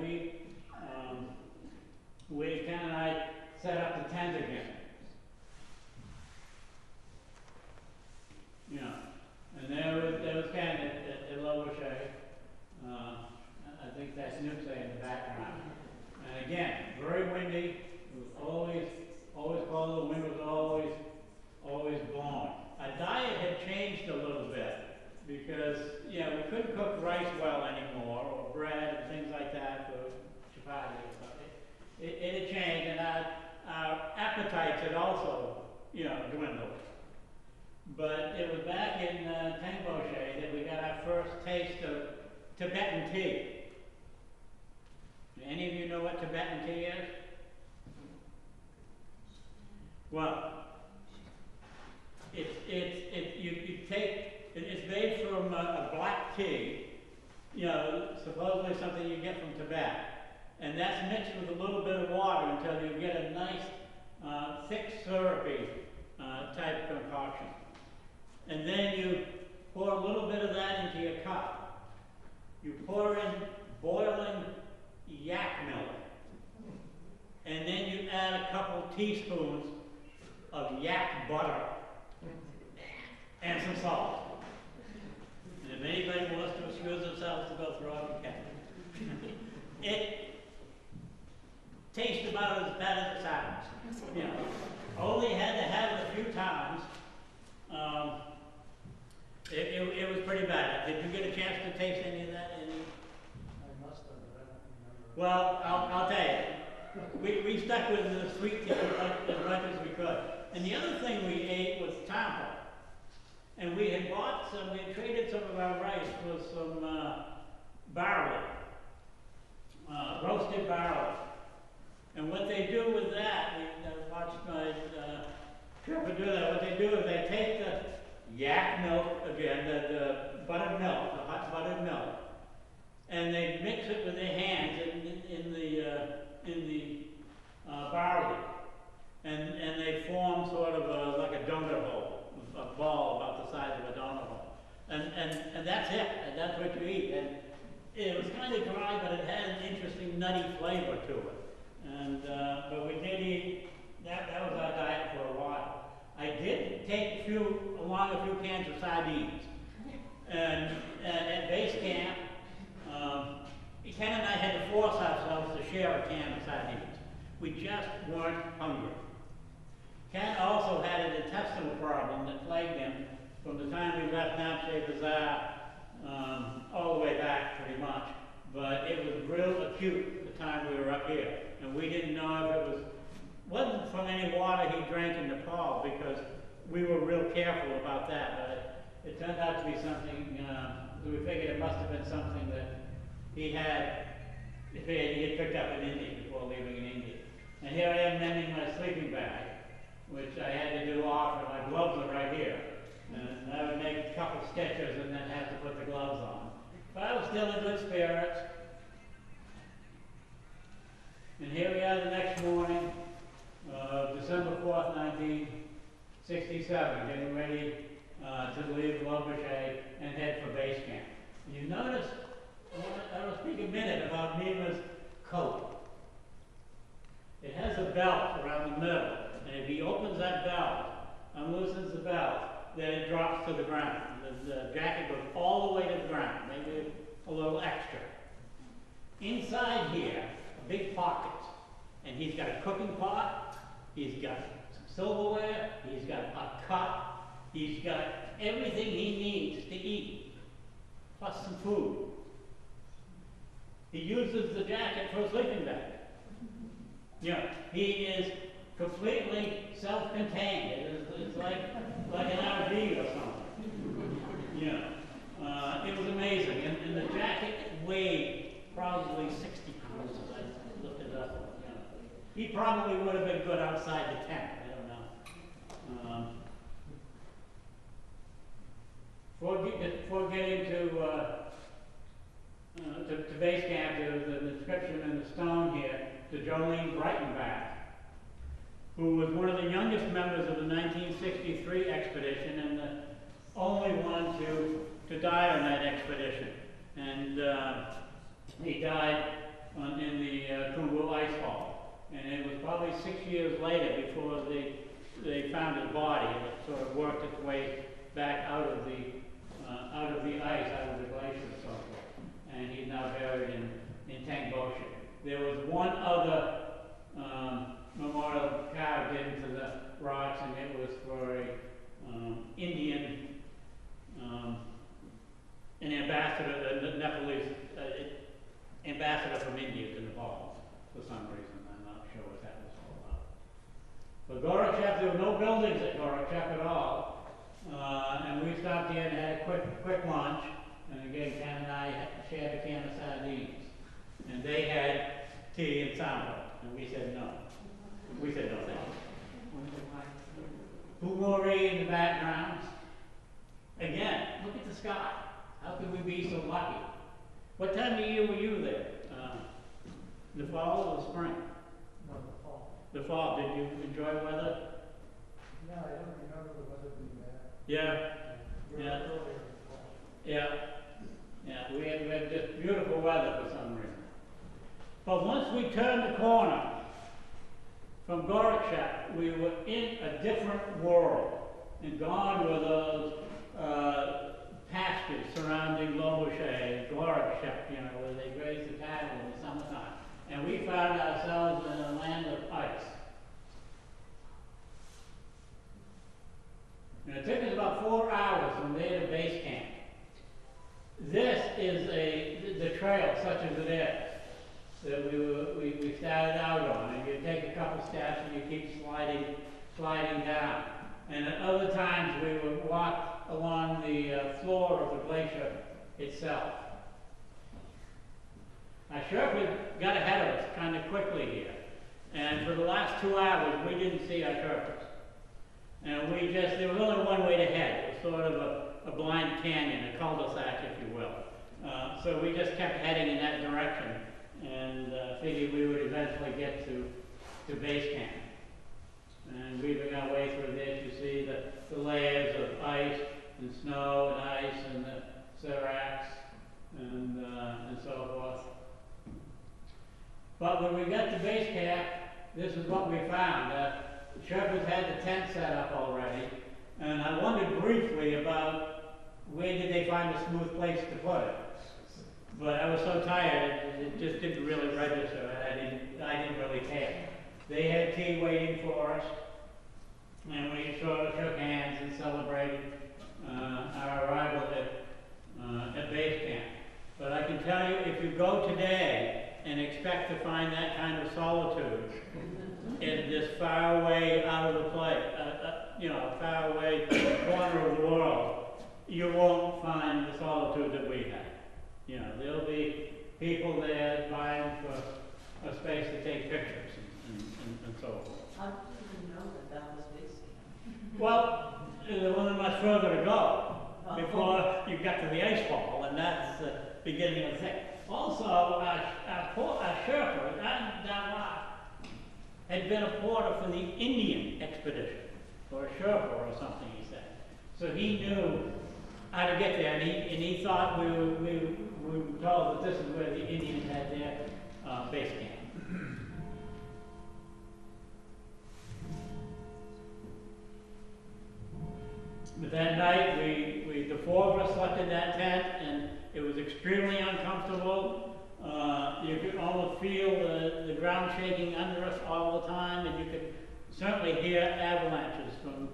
Ken and I set up the tent again. Yeah, and there was Ken at Lobouchet. I think that's Nupse in the background. And again, very windy. It was always cold. The wind was always blowing. Our diet had changed a little bit because, you know, we couldn't cook rice well anymore, or bread and things like that for chapati. It had changed, and our appetites had also, you know, dwindled. But it was back in Tengboche that we got our first taste of Tibetan tea. Any of you know what Tibetan tea is? Well, it's made from a black tea, you know, supposedly something you get from Tibet. And that's mixed with a little bit of water until you get a nice, thick, syrupy type concoction. And then you pour a little bit of that into your cup. You pour in boiling yak milk. And then you add a couple teaspoons of yak butter and some salt. And if anybody wants to excuse themselves to go throw up, you can. pretty bad. Did you get a chance to taste any of that? I must have, but I don't remember. Well, I'll tell you. We stuck with the sweet tea as much as we could. And the other thing we ate was tampa. And we had we had traded some of our rice for some barley, roasted barley. And what they do with that, I watched my tripper do that. What they do is they take the yak milk again, the buttered milk, the hot buttered milk, and they mix it with their hands in the barley, and they form sort of like a donut hole, a ball about the size of a donut hole, and that's it, and that's what you eat. And it was kind of dry, but it had an interesting nutty flavor to it. And but we did eat that. That was our diet for a while. I did take along a few cans of sardines, and at base camp, Ken and I had to force ourselves to share a can of sardines. We just weren't hungry. Ken also had an intestinal problem that plagued him from the time we left Namche Bazaar all the way back, pretty much. But it was real acute the time we were up here, and we didn't know if it wasn't from any water he drank in Nepal, because we were real careful about that. But it turned out to be something. We figured it must have been something that he had picked up in India before leaving in India. And here I am mending my sleeping bag, which I had to do often. My gloves are right here. And I would make a couple sketches and then have to put the gloves on. But I was still in good spirits. And here we are the next morning, December 4th, 1967, getting ready to leave Lubbock and head for base camp. And you notice, I want to speak a minute about Nima's coat. It has a belt around the middle, and if he opens that belt, unloosens the belt, then it drops to the ground. The jacket goes all the way to the ground, maybe a little extra. Inside here, a big pocket, and he's got a cooking pot, he's got some silverware, he's got a cup, he's got everything he needs to eat, plus some food. He uses the jacket for a sleeping bag. He is completely self-contained. It's like an RV or something. It was amazing. And the jacket weighed probably 60 pounds as I looked it up. He probably would have been good outside the tent. I don't know. Before getting to base camp, there was an inscription in the stone here to Jolene Breitenbach, who was one of the youngest members of the 1963 expedition and the only one to die on that expedition. And he died in the Khumbu ice fall. And it was probably 6 years later before they found his body, and it sort of worked its way back out of the ice, out of the glacier and so forth. And he's now buried in Tangboche. There was one other memorial carved into the rocks, and it was for an ambassador, the Nepalese ambassador from India to Nepal, for some reason. I'm not sure what that was all about. But Gorakchep, there were no buildings at Gorakchep at all, and we stopped here and had a quick lunch. And again, Ken and I shared a can of sardines, and they had tea and samba, and we said no. We said no, thank you. Pumori in the background. Again, look at the sky. How could we be so lucky? What time of year were you there? The fall or the spring? No, the fall. The fall. Did you enjoy weather? No, I don't remember the weather being bad. Yeah. We were Yeah. earlier in the fall. Yeah. Yeah. We had just beautiful weather for some reason. But once we turned the corner from Gorakchep, we were in a different world. And gone were those pastures surrounding Loboshe and Gorakchep, where they grazed the cattle in the summertime. And we found ourselves in a land of ice. And it took us about 4 hours from there to base camp. This is the trail, such as it is, that we started out on, and you take a couple steps and you keep sliding down. And at other times we would walk along the floor of the glacier itself. Our Sherpas got ahead of us kind of quickly here, and for the last 2 hours we didn't see our Sherpas. And there was only one way to head. It was sort of a blind canyon, a cul-de-sac, if you will. So we just kept heading in that direction, and figured we would eventually get to base camp. And weaving our way through this, you see the layers of ice and snow and ice and the seracs and so forth. But when we got to base camp, this is what we found. The Sherpas had the tent set up already, and I wondered briefly about where did they find a smooth place to put it. But I was so tired, it just didn't really register, and I didn't really care. They had tea waiting for us, and we sort of shook hands and celebrated our arrival at base camp. But I can tell you, if you go today and expect to find that kind of solitude in this far away out of the place, far away corner of the world, you won't find the solitude that we had. You know, there'll be people there vying for a space to take pictures and so forth. How did you know that was base camp? Well, there wasn't much further to go before you got to the ice fall, and that's the beginning of the thing. Also, our Sherpa, had been a porter for the Indian expedition, or a Sherpa or something, he said. So he knew how to get there, and he thought we were told that this is where the Indians had their base camp. But that night, the four of us slept in that tent, and it was extremely uncomfortable. You could almost feel the ground shaking under us all the time, and you could certainly hear avalanches from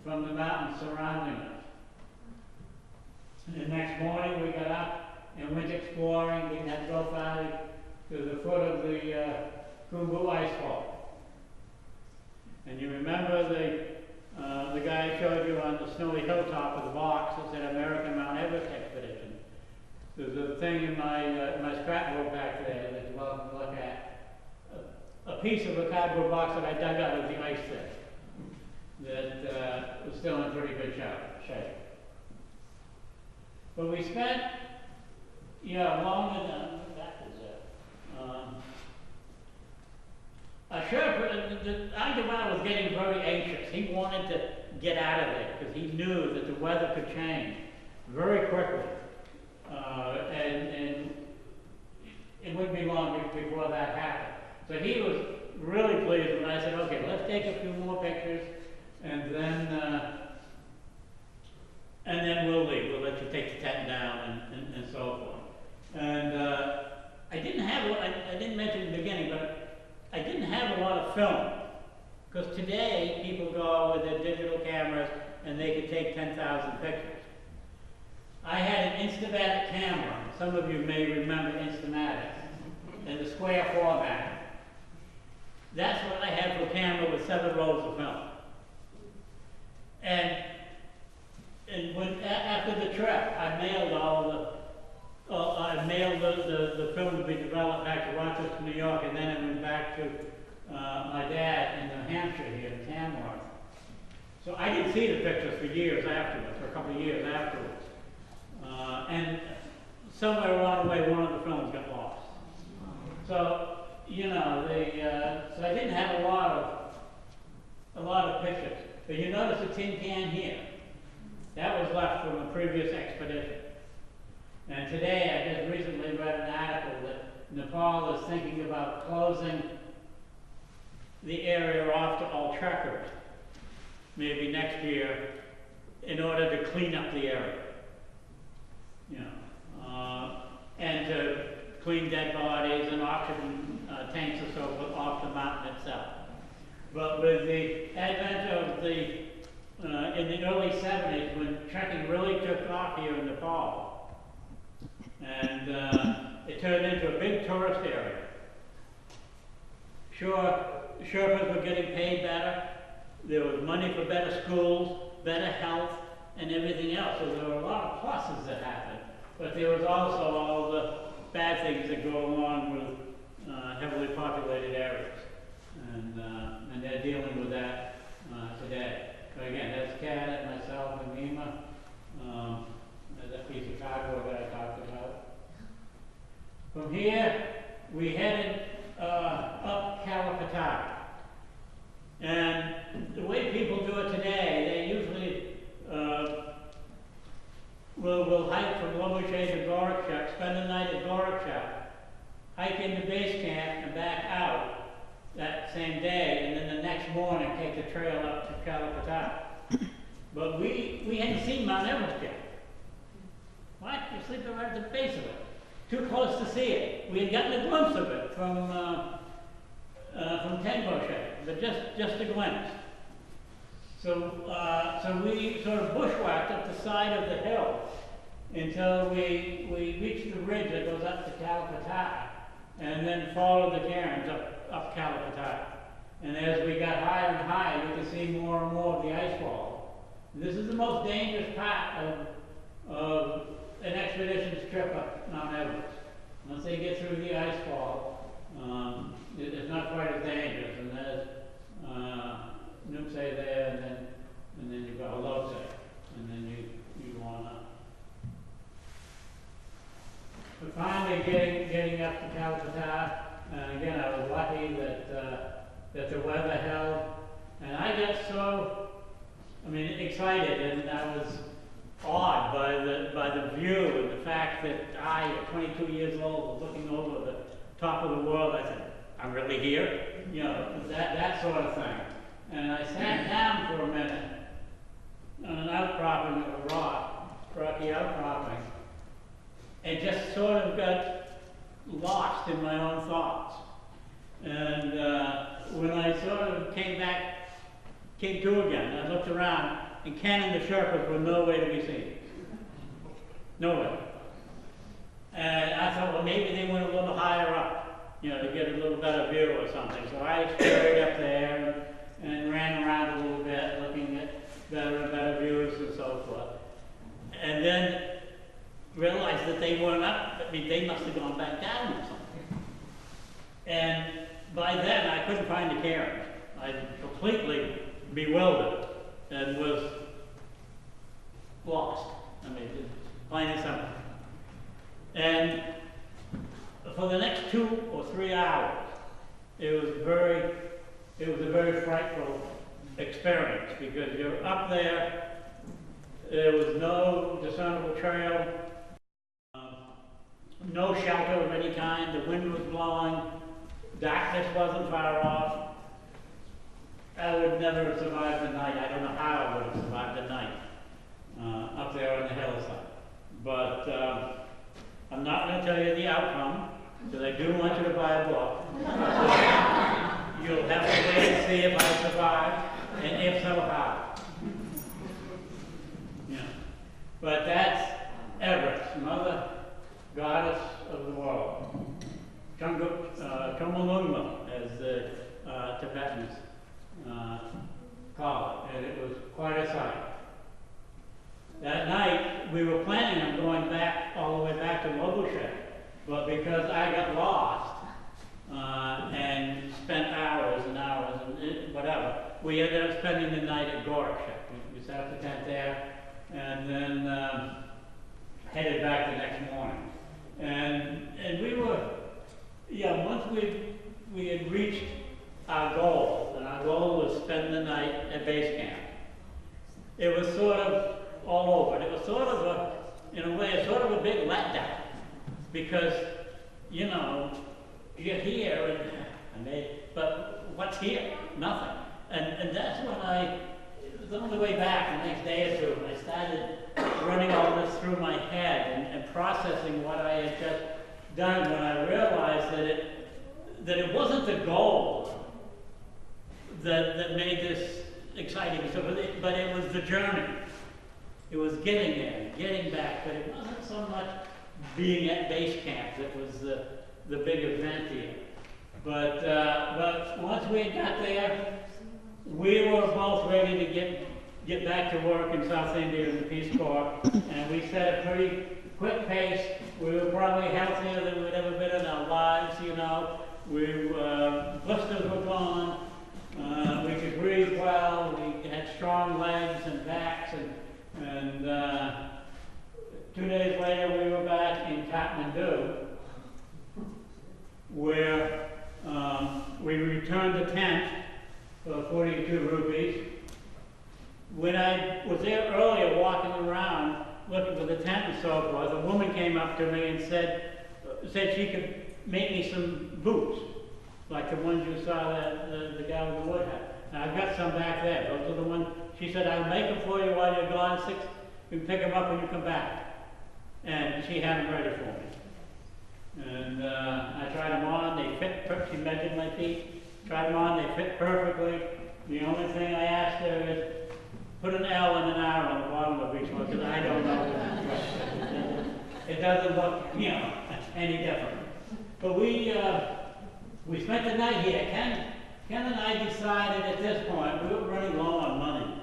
the mountains surrounding us. And the next morning, we got up and went exploring. We had to go finally to the foot of the Kumbu ice fall. And you remember the guy I showed you on the snowy hilltop with the box that said American Mount Everest Expedition. There's a thing in my scrapbook back there that you're welcome to look at. A piece of a cardboard box that I dug out of the ice there that was still in pretty good shape. But we spent, longer than that is it. Agrawal was getting very anxious. He wanted to get out of there because he knew that the weather could change very quickly. And it wouldn't be long before that happened. So he was really pleased when I said, okay, let's take a few more pictures and then we'll leave. We'll let you take the tent down and so forth. And I didn't mention in the beginning, but I didn't have a lot of film. Because today, people go with their digital cameras and they can take 10,000 pictures. I had an Instamatic camera. Some of you may remember Instamatic in the square format. That's what I had for a camera with 7 rolls of film. And after the trip, I mailed the film to be developed back to Rochester, New York, and then it went back to my dad in New Hampshire here in Tamworth. So I didn't see the pictures for years afterwards, for a couple of years afterwards. And somewhere along the way, one of the films got lost. So, so I didn't have a lot of pictures. But you notice a tin can here. That was left from a previous expedition. And today, I just recently read an article that Nepal is thinking about closing the area off to all trekkers, maybe next year, in order to clean up the area. And to clean dead bodies and oxygen tanks and so forth off the mountain itself. But with the advent of in the early 70s, when trekking really took off here in Nepal, and it turned into a big tourist area. Sure, Sherpas were getting paid better. There was money for better schools, better health, and everything else. So there were a lot of pluses that happened. But there was also all the bad things that go along with heavily populated areas. And they're dealing with that today. So again, that's Kat, myself, and Nima. There's that piece of cardboard that I talked about. From here, we headed up Calipatari. And the way people do it today, they usually will hike from Lobouche to Gorakchak, spend the night at Gorakchak, hike into base camp and back out that same day, and then the next morning take the trail up to Calipatari. But we hadn't seen Mount Everest yet. What? You're sleeping right at the base of it. Too close to see it. We had gotten a glimpse of it from Tenboche, but just a glimpse. So we sort of bushwhacked up the side of the hill until we reached the ridge that goes up to Calipatari, and then followed the cairns up Calipatari. And as we got higher and higher, you could see more and more of the ice wall. This is the most dangerous part of an expedition's trip up Mount Everest. Once they get through the ice wall, it's not quite as dangerous. And there's Nupse there, and then you've got Lhotse, and then you go on up. But finally getting up to Calipatari, and again I was lucky that the weather held, and I got so, excited, and I was awed by the view and the fact that I, at 22 years old, was looking over the top of the world. I said, I'm really here? You know, that sort of thing. And I sat down for a minute on an outcropping of a rocky outcropping, and just sort of got lost in my own thoughts. And when I sort of came to again, I looked around, and Ken and the Sherpas were nowhere to be seen. Nowhere. And I thought, well, maybe they went a little higher up, you know, to get a little better view or something. So I scurried up there and ran around a little bit, looking at better and better views and so forth. And then realized that they weren't up. They must have gone back down or something. And by then, I couldn't find the cairns. I completely bewildered and was lost. Plain and simple. And for the next 2 or 3 hours, it was a very frightful experience, because you're up there. There was no discernible trail, no shelter of any kind. The wind was blowing. Darkness wasn't far off. I would never have survived the night. I don't know how I would have survived the night up there on the hillside. But I'm not going to tell you the outcome, because I do want you to buy a book. You'll have to wait and see if I survive, and if so, how. Yeah. But that's Everest, Mother Goddess of the world. Chomolungma, as the Tibetans call it, and it was quite a sight. That night, we were planning on going back, all the way back to Lobouche, but because I got lost and spent hours and hours and whatever, we ended up spending the night at Gorakchak. We set up the tent there, and then headed back the next morning. And we were, once we had reached our goal, and our goal was spend the night at base camp. It was sort of all over. It was sort of in a way, sort of a big letdown, because, you know, you're here, but what's here? Nothing. And that's when it was on the way back the next day or two, I started running all this through my head and processing what I had just done, when I realized that it wasn't the goal that made this exciting, but it was the journey. It was getting there, getting back, but it wasn't so much being at base camp that was the big event here. But once we got there, we were both ready to get back to work in South India in the Peace Corps, and we set a pretty quick pace. We were probably healthier than we'd ever been in our lives, you know. Blisters were gone. We could breathe well. We had strong legs and backs, and 2 days later we were back in Kathmandu, where we returned the tent for 42 rupees. When I was there earlier walking around looking for the tent and so forth, a woman came up to me and said she could make me some boots, like the ones you saw that the guy with the wood had. And I've got some back there. Those are the ones. She said, I'll make them for you while you're gone. You can pick them up when you come back. And she had them ready for me. And I tried them on. They fit perfectly. She measured my feet. Tried them on. They fit perfectly. The only thing I asked her is, put an L and an R on the bottom of each one, because I don't know. It doesn't look, you know, any different. But we spent the night here. Ken and I decided at this point, we were running low on money.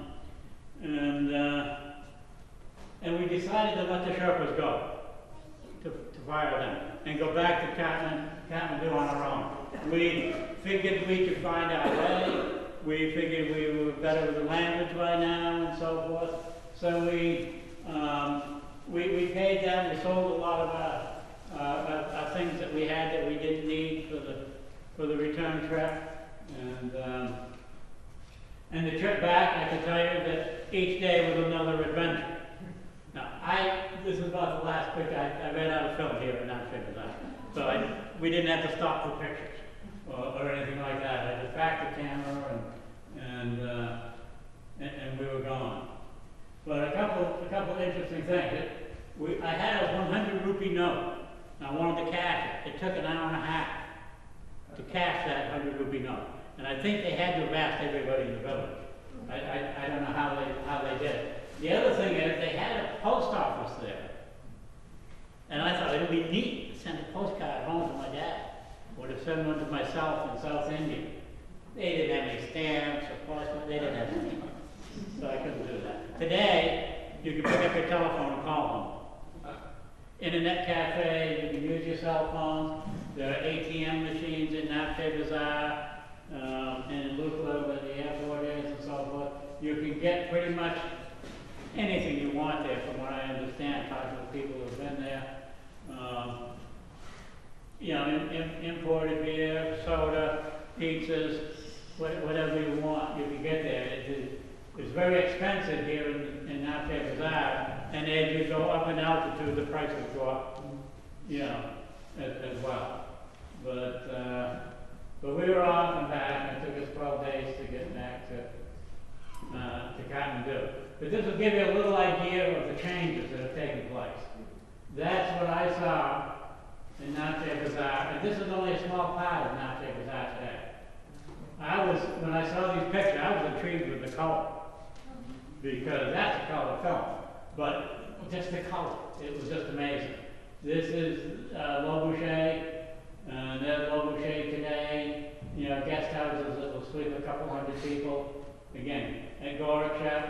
And we decided to let the Sherpas go, to fire them, and go back to Kathmandu on our own. We figured we could find our way. We figured we were better with the language by now and so forth. So we paid them. We sold a lot of our things that we had that we didn't need for the return trip. And the trip back, I can tell you that each day was another adventure. Now, this is about the last picture. I ran out of film here and not figured that. So we didn't have to stop for pictures or anything like that. I just packed the camera and we were gone. But a couple interesting things. I had a 100 rupee note. And I wanted to cash it. It took an hour and a half to cash that 100 rupee note. And I think they had to have asked everybody in the village. I don't know how they did it. The other thing is they had a post office there. And I thought it would be neat to send a postcard home to my dad, or to send one to myself in South India. They didn't have any stamps or postcards. They didn't have anything. So I couldn't do that. Today, you can pick up your telephone and call home. Internet cafe, you can use your cell phone. There are ATM machines in Navte Bazaar, and in Lukla, where the airport is, and so forth. You can get pretty much anything you want there, from what I understand, talking to people who've been there. You know, imported beer, soda, pizzas, whatever you want, you can get there. It's very expensive here in Navte Bazaar, and as you go up in altitude, the prices go up, you know, as well. But we were off and back, and it took us 12 days to get back to Kathmandu. But this will give you a little idea of the changes that have taken place. That's what I saw in Navte Bazaar, and this is only a small part of Navte Bazaar today. When I saw these pictures, I was intrigued with the color, because that's a color film, but just the color, it was just amazing. This is Le Boucher, there's Le Boucher today, you know, guest houses that will sleep a couple hundred people. Again, at Gorakhshep,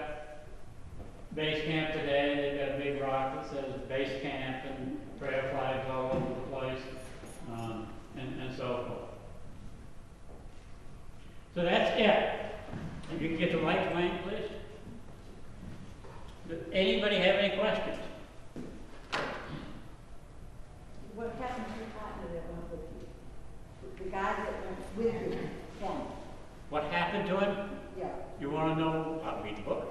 base camp today, they've got a big rock that says base camp and prayer flags all over the place, and so forth. So that's it. If you can get the light flame, please. Does anybody have any questions? What happened to the partner that went with you? The guy that went with you, Ken? What happened to him? Yeah. You want to know? I'll read the book.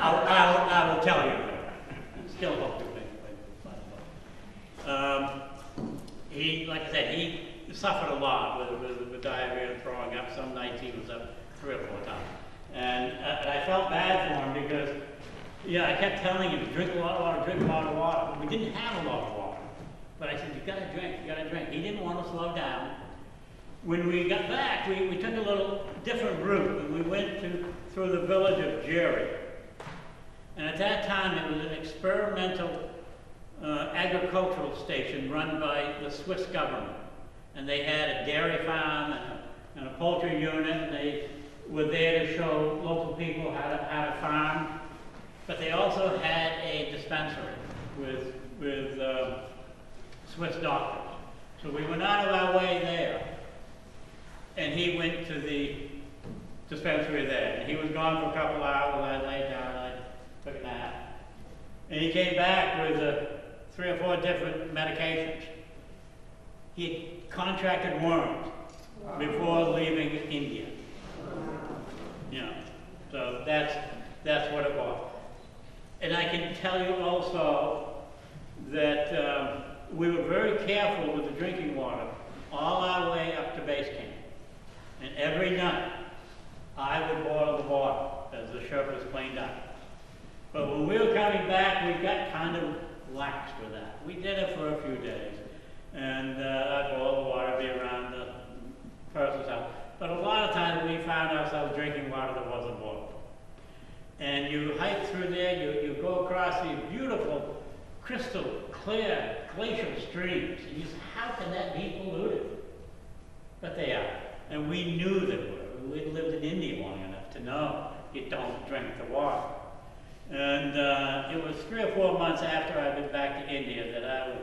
I will tell you. Still hope you'll he, like I said, he suffered a lot with diarrhea and throwing up. Some nights he was up 3 or 4 times. And I felt bad for him because, yeah, I kept telling him, drink a lot of water, drink a lot of water. But we didn't have a lot of water. But I said, you gotta drink, you gotta drink. He didn't want to slow down. When we got back, we took a little different route, and we went through the village of Jerry. And at that time, it was an experimental agricultural station run by the Swiss government. And they had a dairy farm and a poultry unit, and they were there to show local people how to farm. But they also had a dispensary with Swiss doctors. So we went out of our way there, and he went to the dispensary there. And he was gone for a couple hours. I laid down, I took a nap. And he came back with 3 or 4 different medications. He had contracted worms before leaving India. You know, so that's what it was. And I can tell you also that we were very careful with the drinking water all our way up to base camp. And every night, I would boil the water as the Sherpas cleaned up. But when we were coming back, we got kind of lax with that. We did it for a few days. And I'd boil the water, be around the person's house. But a lot of times we found ourselves drinking water that wasn't boiled. And you hike through there, you go across these beautiful, crystal clear glacial streams. And you say, how can that be polluted? But they are. And we knew they were. We'd lived in India long enough to know you don't drink the water. And it was 3 or 4 months after I'd been back to India that I was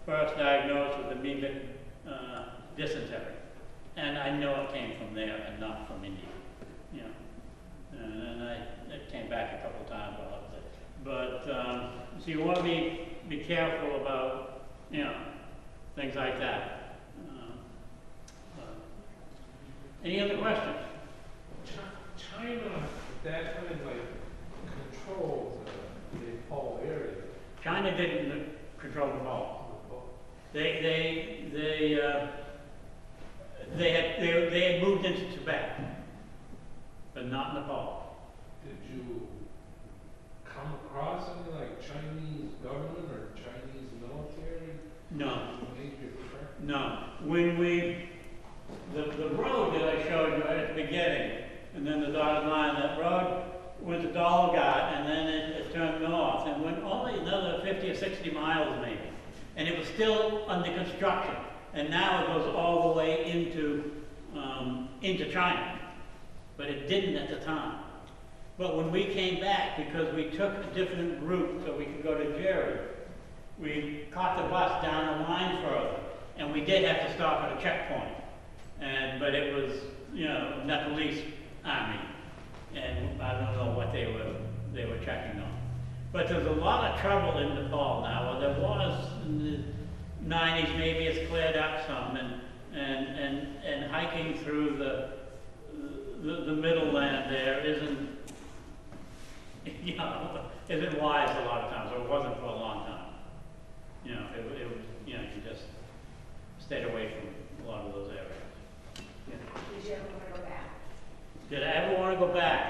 first diagnosed with amoebic dysentery. And I know it came from there and not from India. You know. And I came back a couple times while I was there. But so you want to be careful about, you know, things like that. Any other questions? China, at that time, like, controlled the whole area. China didn't control the ball. They had moved into Tibet, but not Nepal. Did you come across any, like, Chinese government or Chinese military? No. Major threat? No. When the road that I showed you at the beginning, and then the dotted line, that road was the Dalgat, and then it turned north, and went only another 50 or 60 miles maybe. And it was still under construction. And now it goes all the way into China. But it didn't at the time. But when we came back, because we took a different route so we could go to Jerry, we caught the bus down the line further. And we did have to stop at a checkpoint. But it was, you know, Nepalese army. And I don't know what they were checking on. But there's a lot of trouble in Nepal now. Well, there was in the 90s, maybe it's cleared up some, and hiking through the middle land there isn't, you know, isn't wise a lot of times, or it wasn't for a long time. You know, it was, you know, you just stayed away from a lot of those areas. Yeah. Did you ever want to go back? Did I ever want to go back?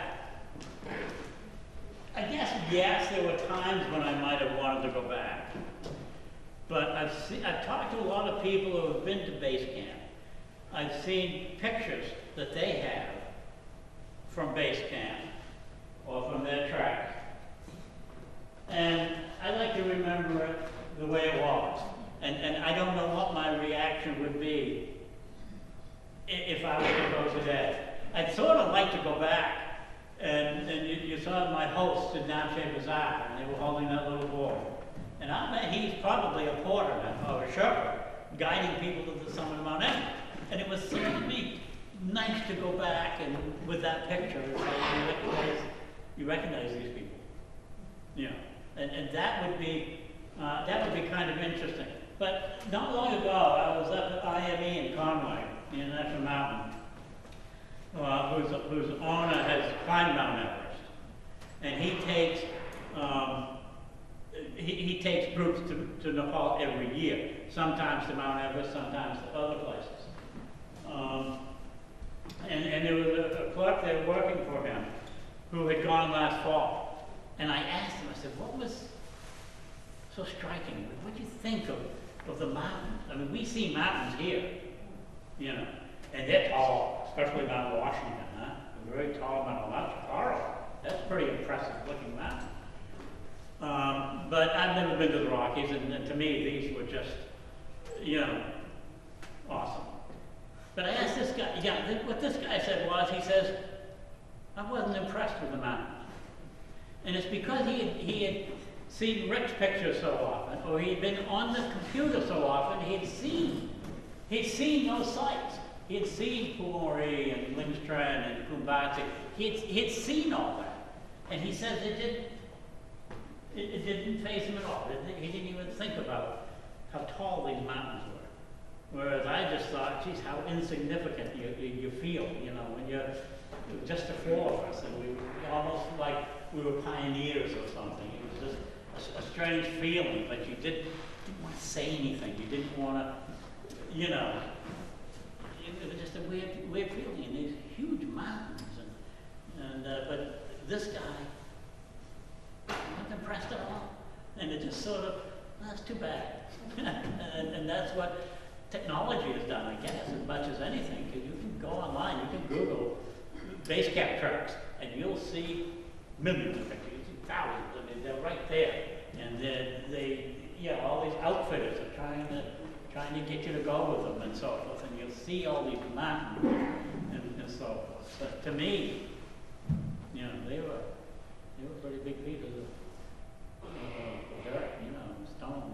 I guess, yes, there were times when I might have wanted to go back. But I've talked to a lot of people who have been to base camp. I've seen pictures that they have from base camp or from their tracks. And I like to remember it the way it was. And I don't know what my reaction would be if I were to go today. I'd sort of like to go back. And you saw my hosts in Namche Bazaar, and they were holding that little boy. And I bet he's probably a porter now, or a Sherpa, guiding people to the summit of Mount Everest. And it was sort of nice to go back and with that picture and say, you recognize these people. You know, and that would be kind of interesting. But not long ago, I was up at IME in Conway, the International Mountain, whose owner has climbed Mount Everest, and he takes groups to Nepal every year. Sometimes to Mount Everest, sometimes to other places. And there was a clerk there working for him who had gone last fall, and I asked him. I said, "What was so striking? What do you think of the mountains? I mean, we see mountains here, you know." And they're tall, especially Mount Washington, huh? A very tall mountain. Mount Coral, that's a pretty impressive looking mountain. But I've never been to the Rockies, and to me, these were just, you know, awesome. But I asked this guy, what this guy said was, he says, I wasn't impressed with the mountains. And it's because he had seen Rick's pictures so often, or he'd been on the computer so often, he'd seen those sites. He had seen Pumori and Lingstrand and Kumbatsi. He had seen all that. And he says it didn't faze him at all. He didn't even think about how tall these mountains were. Whereas I just thought, geez, how insignificant you feel, you know, when you're just the four of us, and we were almost like we were pioneers or something. It was just a strange feeling, but you didn't want to say anything. You didn't want to, you know, it was just a weird feeling in these huge mountains. But this guy wasn't impressed at all. And it just sort of, that's too bad. and that's what technology has done, I guess, as much as anything. Because you can go online, you can Google base camp trucks, and you'll see millions of pictures, you'll see thousands. I mean, they're right there. And all these outfitters are trying to get you to go with them and so forth. And you'll see all these mountains and so forth. But to me, you know, they were pretty big pieces of dirt, you know, and stone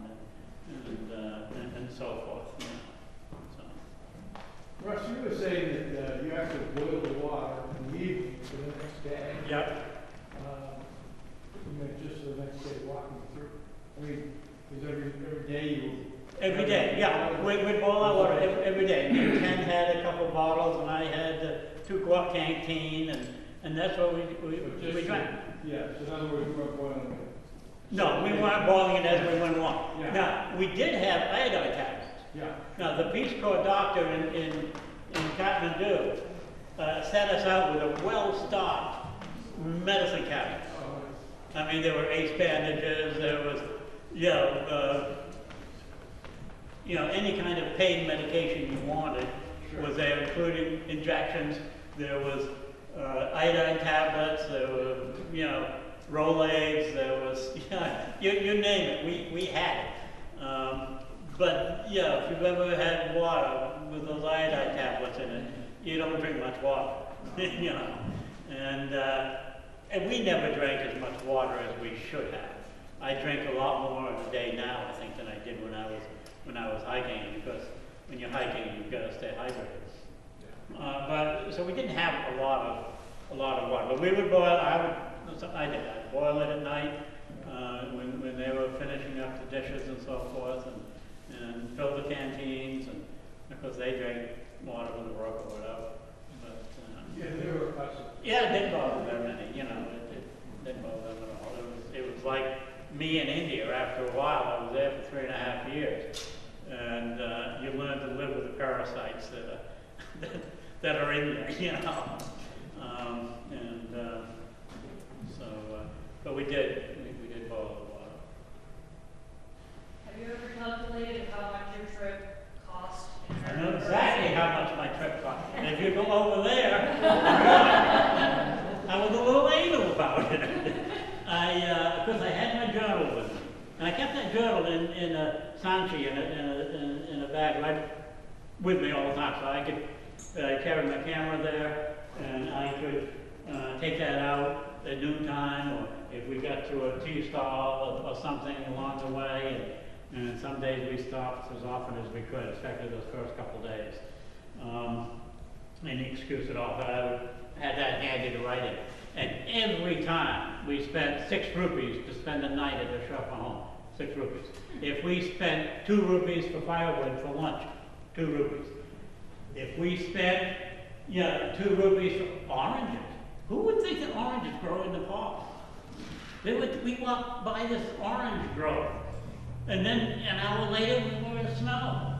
and so forth. You know. So. Russ, you were saying that you have to boil the water in the evening for the next day. Yep. Just the next day walking through. I mean, is every day you? Every day, yeah. We boil our water every day. And Ken had a couple bottles, and I had 2 quart canteen, and that's what we drank. Yeah, so in other words, you weren't boiling it. No, we weren't boiling it as we went along. Yeah. Now, we did have iodine tablets. Yeah. Now, the Peace Corps doctor in Kathmandu set us out with a well-stocked medicine cabinet. I mean, there were ace bandages, there was, any kind of pain medication you wanted was there, including injections. There was iodine tablets, there were, Rolaids, there was, you name it, we had it. But if you've ever had water with those iodine tablets in it, you don't drink much water, And we never drank as much water as we should have. I drink a lot more in a day now, I think, than I did when I was hiking, because when you're hiking, you've got to stay hydrated. So we didn't have a lot of water, but we would boil. I'd boil it at night when they were finishing up the dishes and so forth, and fill the canteens, and of course they drank water from the brook or whatever. They were classic. Yeah, it didn't bother them any, it didn't bother them at all. It was like me in India. After a while, I was there for 3.5 years, and you learn to live with the parasites that are in there, but we did boil the water. Have you ever calculated how much your trip cost? I know exactly how much my trip cost. And if you go over there, I was a little anal about it. Because I had my journal with me. And I kept that journal in a sanchi, in a bag right with me all the time. So I could carry my camera there, and I could take that out at noontime, or if we got to a tea stall or something along the way. And some days we stopped as often as we could, especially those first couple days. Any excuse at all, but I had that handy to write in. And every time we spent 6 rupees to spend the night at the Sherpa home. 6 rupees. If we spent 2 rupees for firewood for lunch, 2 rupees. If we spent 2 rupees for oranges, who would think that oranges grow in Nepal? We walked by this orange grove, and then an hour later we were in snow.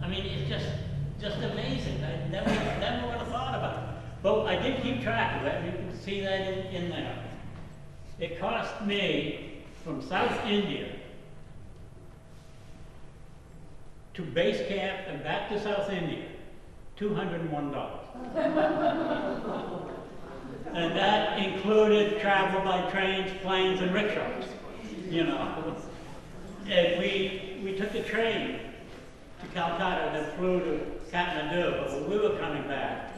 I mean, it's just amazing. I never would have thought about it. But I did keep track of it, and you can see that in there. It cost me, from South India to base camp and back to South India, $201. And that included travel by trains, planes, and rickshaws. you know. And we took the train to Calcutta and then flew to Kathmandu, but when we were coming back,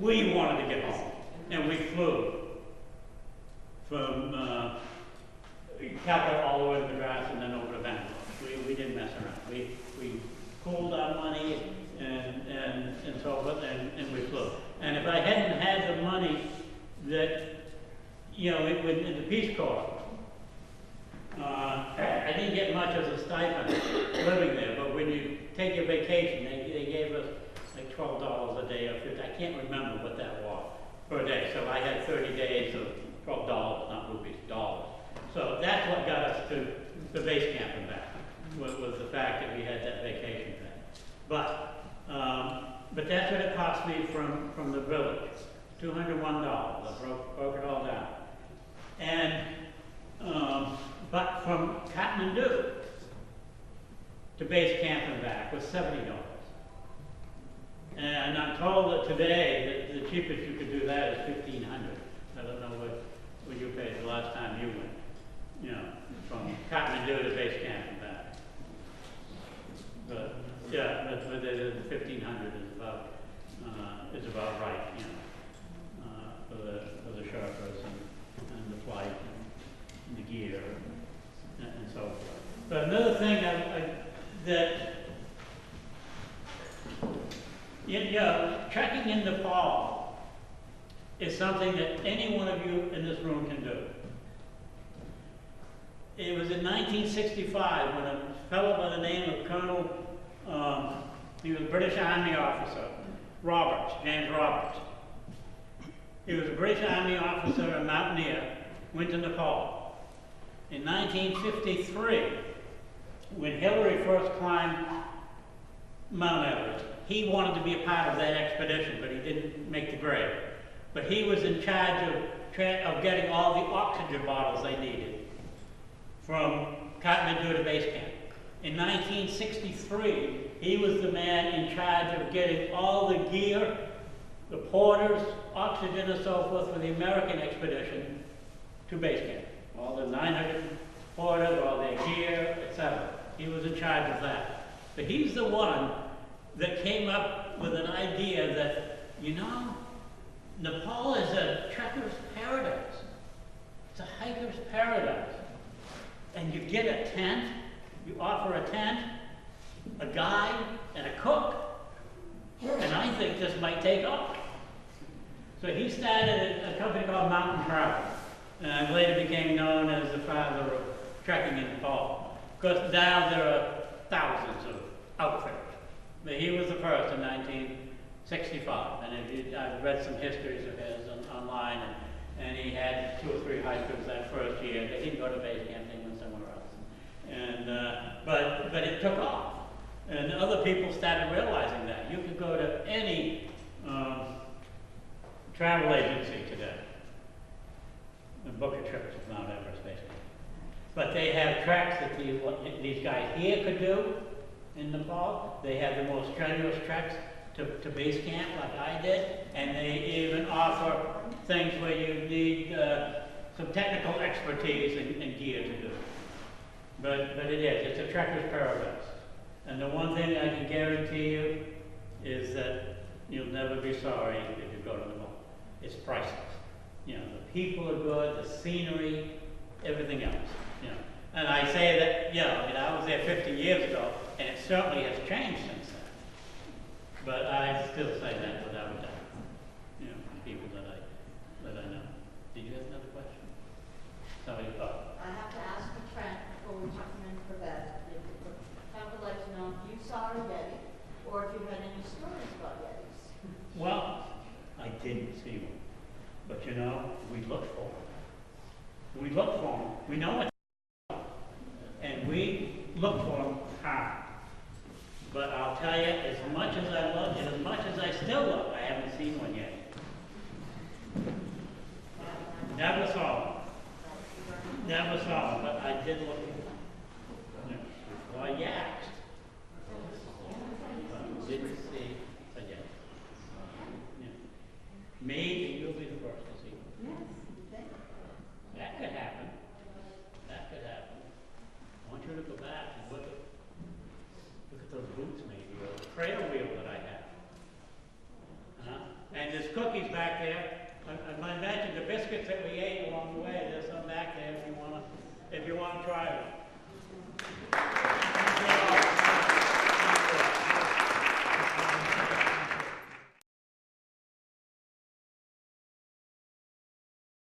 we wanted to get home, and we flew from Calcutta all the way to Madras and then over to Bangalore. We didn't mess around. We pooled our money and so forth, and we flew. And if I hadn't had the money that, you know, in the Peace Corps, I didn't get much as a stipend living there, but when you take your vacation, they gave us like $12 a day or $50. I can't remember what that was per day. So I had 30 days of $12, not rupees, dollars. So that's what got us to the base camp and back, was the fact that we had that vacation pay. But that's what it cost me from the village, $201. I broke it all down. And but from Kathmandu to base camp and back was $70. And I'm told that today that the cheapest you could do that is $1,500. I don't know what you paid the last time you went, you know, from Kathmandu to base camp and back. But yeah, but the $1,500 is about right, you know, for the Sherpas and the flight and the gear and so forth. But another thing that you know, trekking in Nepal is something that any one of you in this room can do. It was in 1965 when a fellow by the name of Colonel, he was a British Army officer, Roberts, James Roberts. He was a British Army officer and mountaineer, went to Nepal. In 1953, when Hillary first climbed Mount Everest, he wanted to be a part of that expedition, but he didn't make the grade. But he was in charge of getting all the oxygen bottles they needed from Kathmandu to base camp. In 1963, he was the man in charge of getting all the gear, the porters, oxygen and so forth for the American expedition to base camp. All the 900 porters, all their gear, etc. He was in charge of that. But he's the one that came up with an idea that, you know, Nepal is a trekker's paradise. It's a hiker's paradise. And you get a tent, you offer a tent, a guide, and a cook. And I think this might take off. So he started a company called Mountain Travel, and later became known as the father of trekking in Nepal. Because now there are thousands of outfitters. But he was the first in 1965, and I've read some histories of his online, and he had 2 or 3 hikers that first year. They didn't go to base camp; they went somewhere else. And but it took off, and other people started realizing that you could go to any travel agency today and book a trip to Mount Everest, basically. But they have treks that these guys here could do in Nepal. They have the most strenuous treks to base camp, like I did, and they even offer things where you need some technical expertise and gear to do. But it is, it's a trekker's paradise. And the one thing I can guarantee you is that you'll never be sorry if you go to Nepal. It's priceless. You know, the people are good, the scenery, everything else. You know, and I say that, you know, I was there 50 years ago, and it certainly has changed since then. But I still say that without a doubt. You know, from people that I know. Did you have another question? Somebody thought. I have to ask the Trent before we check him in for bed. I would like to know if you saw a Yeti, or if you had any stories about Yetis. Well, I didn't see one. But you know, we look for them. We look for them. We know what they are. And we look for them hard. But I'll tell you, as much as I love it, as much as I still love, I haven't seen one yet. Never saw one. Never saw one, but I did look. Well, I asked. But didn't see a yet. Yeah. Maybe you'll be the first to see one. Yes, you think? That could happen. That could happen. if you want to try it.